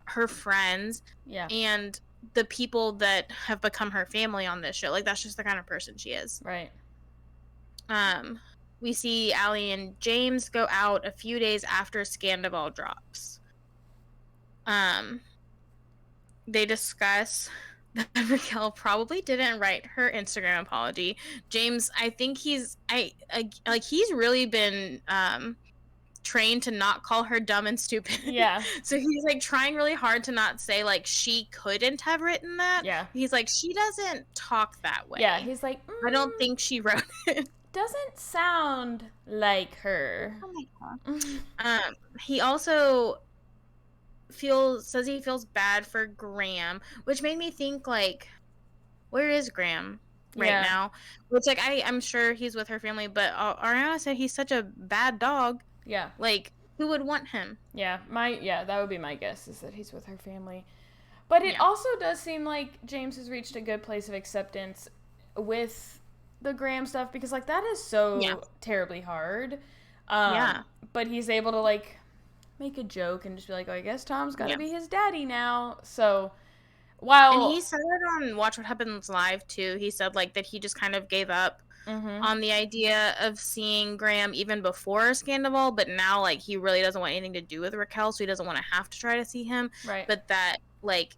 her friends and the people that have become her family on this show. Like, that's just the kind of person she is. Right. We see Allie and James go out a few days after Scandoval drops. They discuss that Raquel probably didn't write her Instagram apology. James, I think he's really been trained to not call her dumb and stupid. Yeah. So he's like trying really hard to not say like she couldn't have written that. Yeah. He's like, she doesn't talk that way. Yeah, he's like, I don't think she wrote it. Doesn't sound like her. Oh my god. He also says he feels bad for Graham, which made me think like, where is Graham right now? Which like I'm sure he's with her family, but Ariana said he's such a bad dog. Yeah. Like, who would want him? Yeah, that would be my guess, is that he's with her family. But it also does seem like James has reached a good place of acceptance with the Graham stuff, because like that is so terribly hard. But he's able to like make a joke and just be like, oh, I guess Tom's got to be his daddy now. So while and he said it on Watch What Happens Live too. He said like that he just kind of gave up on the idea of seeing Graham even before Scandoval, but now like he really doesn't want anything to do with Raquel, so he doesn't want to have to try to see him. Right. But that like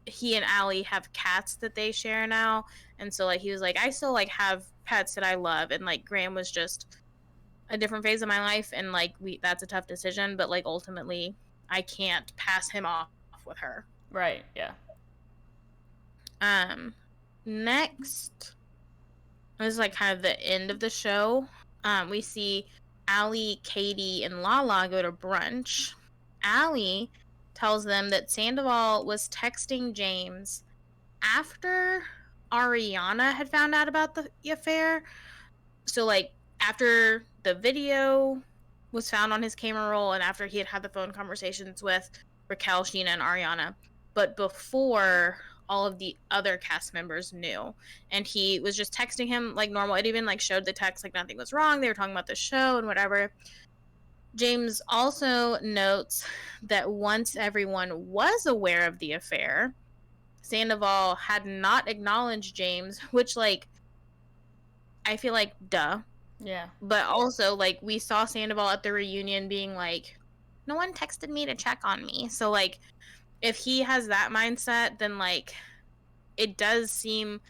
he and Allie have cats that they share now, and so like he was like, I still like have pets that I love, and like Graham was just a different phase of my life, and like that's a tough decision, but like ultimately I can't pass him off with her. Right. Yeah. Next, this is like kind of the end of the show. We see Allie, Katie, and Lala go to brunch. Allie tells them that Sandoval was texting James after Ariana had found out about the affair. So like after the video was found on his camera roll and after he had had the phone conversations with Raquel, Sheena, and Ariana, but before all of the other cast members knew, and he was just texting him like normal. It even like showed the text like nothing was wrong, they were talking about the show and whatever. James also notes that once everyone was aware of the affair, Sandoval had not acknowledged James, which like I feel like duh. Yeah. But also like we saw Sandoval at the reunion being like, no one texted me to check on me. So like if he has that mindset, then like it does seem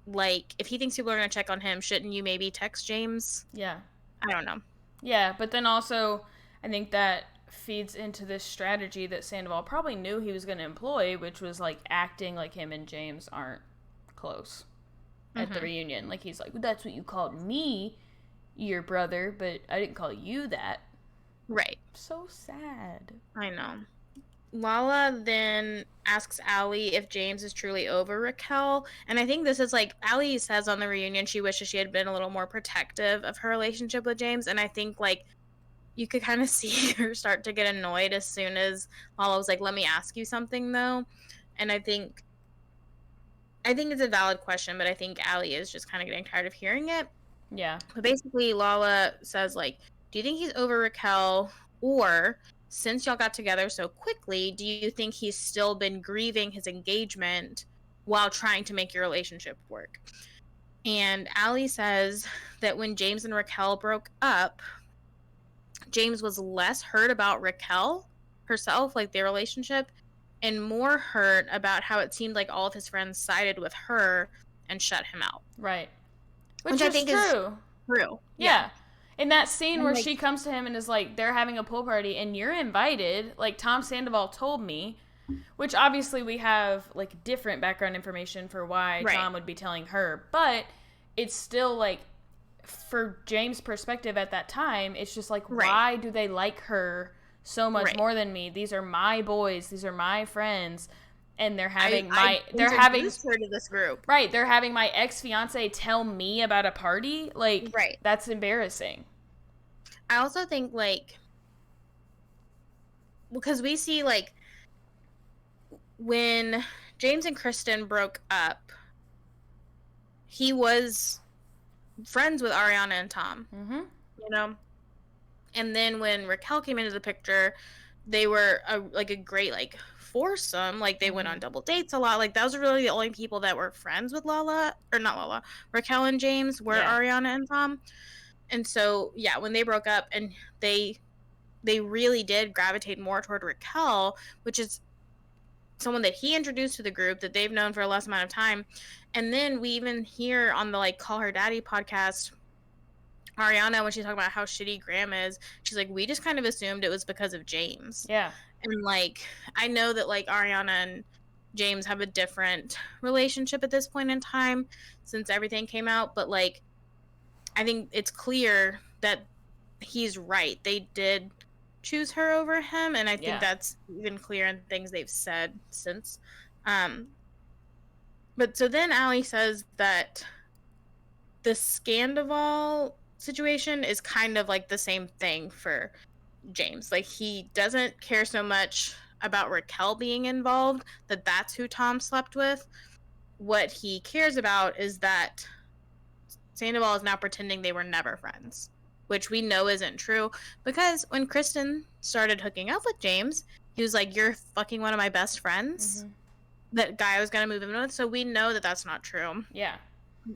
like if he thinks people are going to check on him, shouldn't you maybe text James? Yeah. I don't know. Yeah, but then also I think that feeds into this strategy that Sandoval probably knew he was going to employ, which was like acting like him and James aren't close at the reunion. Like he's like, well, that's what you called me, your brother, but I didn't call you that. Right. So sad. I know. Lala then asks Allie if James is truly over Raquel. And I think this is like, Allie says on the reunion she wishes she had been a little more protective of her relationship with James. And I think like you could kind of see her start to get annoyed as soon as Lala was like, let me ask you something though. And I think it's a valid question, but I think Allie is just kind of getting tired of hearing it. Yeah. But basically Lala says like, do you think he's over Raquel, or since y'all got together so quickly, do you think he's still been grieving his engagement while trying to make your relationship work? And Allie says that when James and Raquel broke up, James was less hurt about Raquel herself, like their relationship, and more hurt about how it seemed like all of his friends sided with her and shut him out. Right. Which I think is true. Yeah. In that scene where she comes to him and is like, they're having a pool party and you're invited, like Tom Sandoval told me, which obviously we have like different background information for why Tom would be telling her, but it's still like, for James' perspective at that time, it's just like, why do they like her so much more than me? These are my boys, these are my friends, and they're having her to this group. Right, they're having my ex-fiance tell me about a party. Like, that's embarrassing. I also think, like, because we see, like, when James and Kristen broke up, he was friends with Ariana and Tom. You know? And then when Raquel came into the picture, they were a great, like, foursome. Like, they went on double dates a lot. Like, those were really the only people that were friends with Raquel and James were Ariana and Tom. And so, yeah, when they broke up, and they really did gravitate more toward Raquel, which is someone that he introduced to the group that they've known for a less amount of time. And then we even hear on the like Call Her Daddy podcast, Ariana, when she's talking about how shitty Graham is, she's like, we just kind of assumed it was because of James. Yeah. And like, I know that like Ariana and James have a different relationship at this point in time since everything came out, but like, I think it's clear that he's right. They did choose her over him, and I think that's even clear in things they've said since. But so then Allie says that the Scandoval situation is kind of like the same thing for James. Like, he doesn't care so much about Raquel being involved, that's who Tom slept with. What he cares about is that Sandoval is now pretending they were never friends, which we know isn't true, because when Kristen started hooking up with James, he was like, you're fucking one of my best friends. That guy I was going to move in with. So we know that that's not true. Yeah.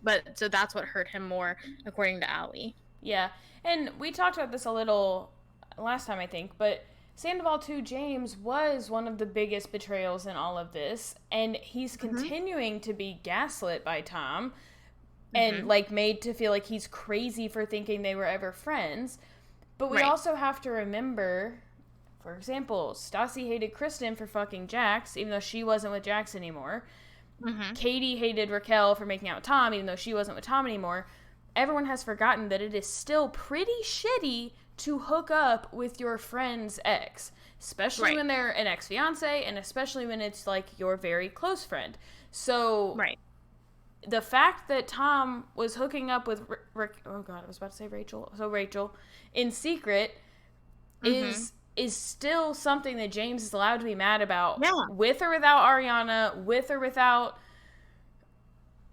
But so that's what hurt him more, according to Allie. Yeah. And we talked about this a little last time, I think, but Sandoval to James was one of the biggest betrayals in all of this, and he's continuing to be gaslit by Tom and like made to feel like he's crazy for thinking they were ever friends. But we also have to remember, for example, Stassi hated Kristen for fucking Jax, even though she wasn't with Jax anymore. Katie hated Raquel for making out with Tom, even though she wasn't with Tom anymore. Everyone has forgotten that it is still pretty shitty to hook up with your friend's ex, especially when they're an ex-fiance, and especially when it's like your very close friend. So the fact that Tom was hooking up with oh god, I was about to say Rachel. So Rachel in secret is still something that James is allowed to be mad about, with or without Ariana, with or without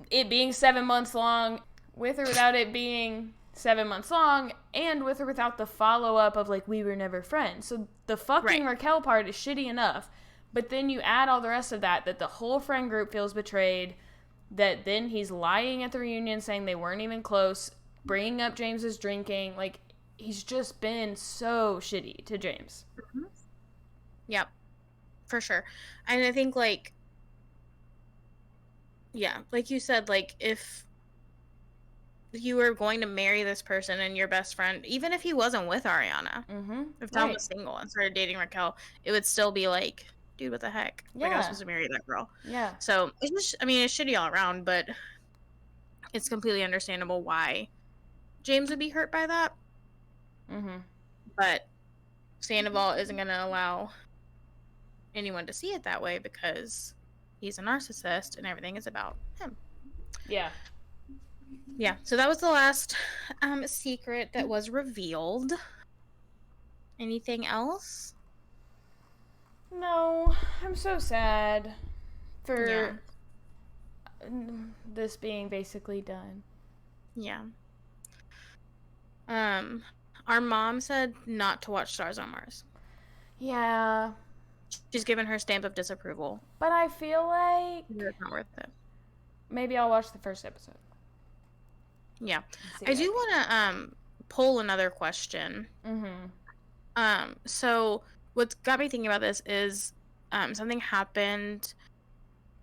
it being 7 months long, with or without it being 7 months long, and with or without the follow-up of, like, we were never friends. So the fucking Raquel part is shitty enough, but then you add all the rest of that the whole friend group feels betrayed, that then he's lying at the reunion saying they weren't even close, bringing up James's drinking, like, he's just been so shitty to James. Yep, for sure. And I think, like, yeah, like you said, like, if you were going to marry this person and your best friend, even if he wasn't with Ariana, if Tom was single and started dating Raquel, it would still be like, dude, what the heck? Like, I was supposed to marry that girl. Yeah. So, it's just, I mean, it's shitty all around, but it's completely understandable why James would be hurt by that. But Sandoval isn't going to allow anyone to see it that way because he's a narcissist and everything is about him. Yeah, so that was the last secret that was revealed. Anything else? No, I'm so sad for this being basically done. Yeah. Our mom said not to watch Stars on Mars. Yeah. She's given her stamp of disapproval. But I feel like it's not worth it. Maybe I'll watch the first episode. Yeah. I do want to pull another question. So what's got me thinking about this is something happened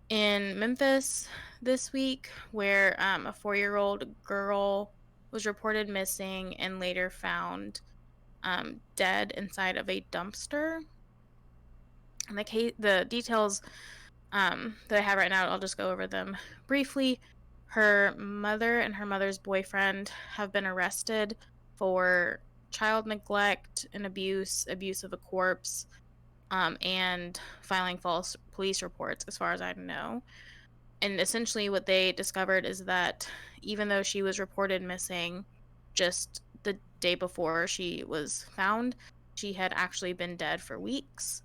in Memphis this week where a 4-year-old girl was reported missing and later found dead inside of a dumpster. And the details that I have right now, I'll just go over them briefly. Her mother and her mother's boyfriend have been arrested for child neglect and abuse of a corpse, and filing false police reports, as far as I know. And essentially what they discovered is that even though she was reported missing just the day before she was found, she had actually been dead for weeks.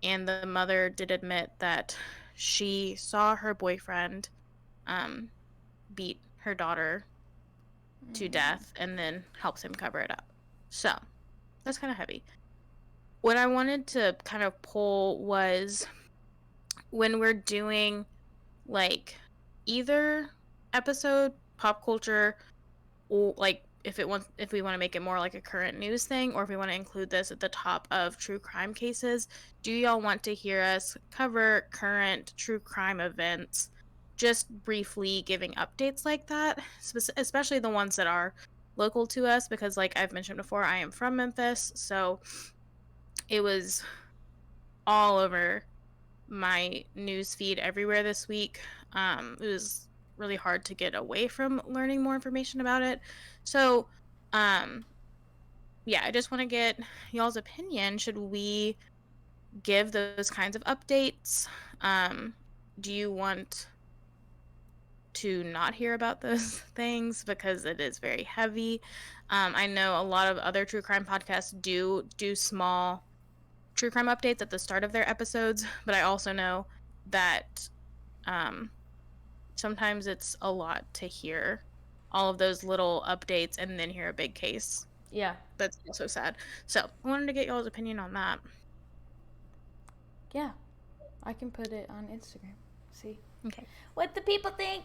And the mother did admit that she saw her boyfriend beat her daughter to death and then helps him cover it up. So, that's kind of heavy. What I wanted to kind of pull was when we're doing, like, either episode, pop culture, or, like, if we want to make it more like a current news thing, or if we want to include this at the top of true crime cases. Do y'all want to hear us cover current true crime events, just briefly giving updates like that, especially the ones that are local to us? Because like I've mentioned before, I am from Memphis, so it was all over my news feed everywhere this week. It was really hard to get away from learning more information about it. So, yeah, I just want to get y'all's opinion. Should we give those kinds of updates? Do you want to not hear about those things because it is very heavy? I know a lot of other true crime podcasts do small true crime updates at the start of their episodes, but I also know that sometimes it's a lot to hear all of those little updates and then hear a big case. Yeah. That's also sad. So I wanted to get y'all's opinion on that. Yeah. I can put it on Instagram. See? Okay. What the people think?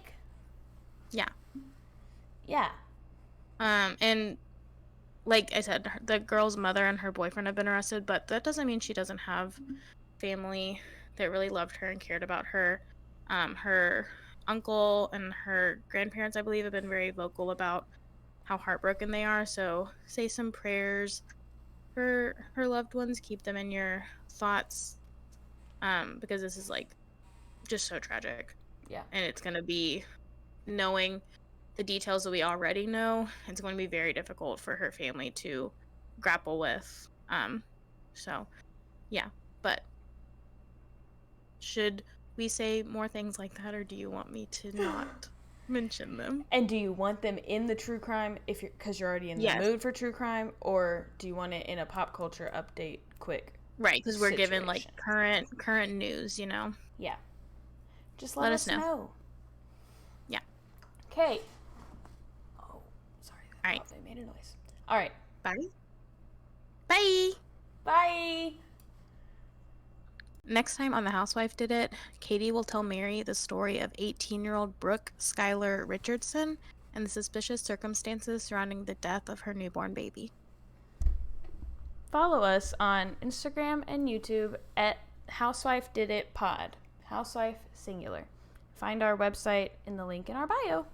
Yeah. Yeah. And like I said, the girl's mother and her boyfriend have been arrested, but that doesn't mean she doesn't have family that really loved her and cared about her. Her uncle and her grandparents, I believe, have been very vocal about how heartbroken they are. So say some prayers for her loved ones. Keep them in your thoughts, because this is like just so tragic. Yeah. And it's going to be, knowing the details that we already know, it's going to be very difficult for her family to grapple with. So yeah, but should we say more things like that, or do you want me to not mention them? And do you want them in the true crime because you're already in the mood for true crime, or do you want it in a pop culture update quick? Right, because we're given like current news, you know. Yeah. Just let us know. Yeah. Okay. Oh, sorry. All right. They made a noise. All right. Bye. Bye. Bye. Next time on The Housewife Did It, Katie will tell Mary the story of 18-year-old Brooke Skylar Richardson and the suspicious circumstances surrounding the death of her newborn baby. Follow us on Instagram and YouTube at Housewife Did It Pod. Housewife singular. Find our website in the link in our bio.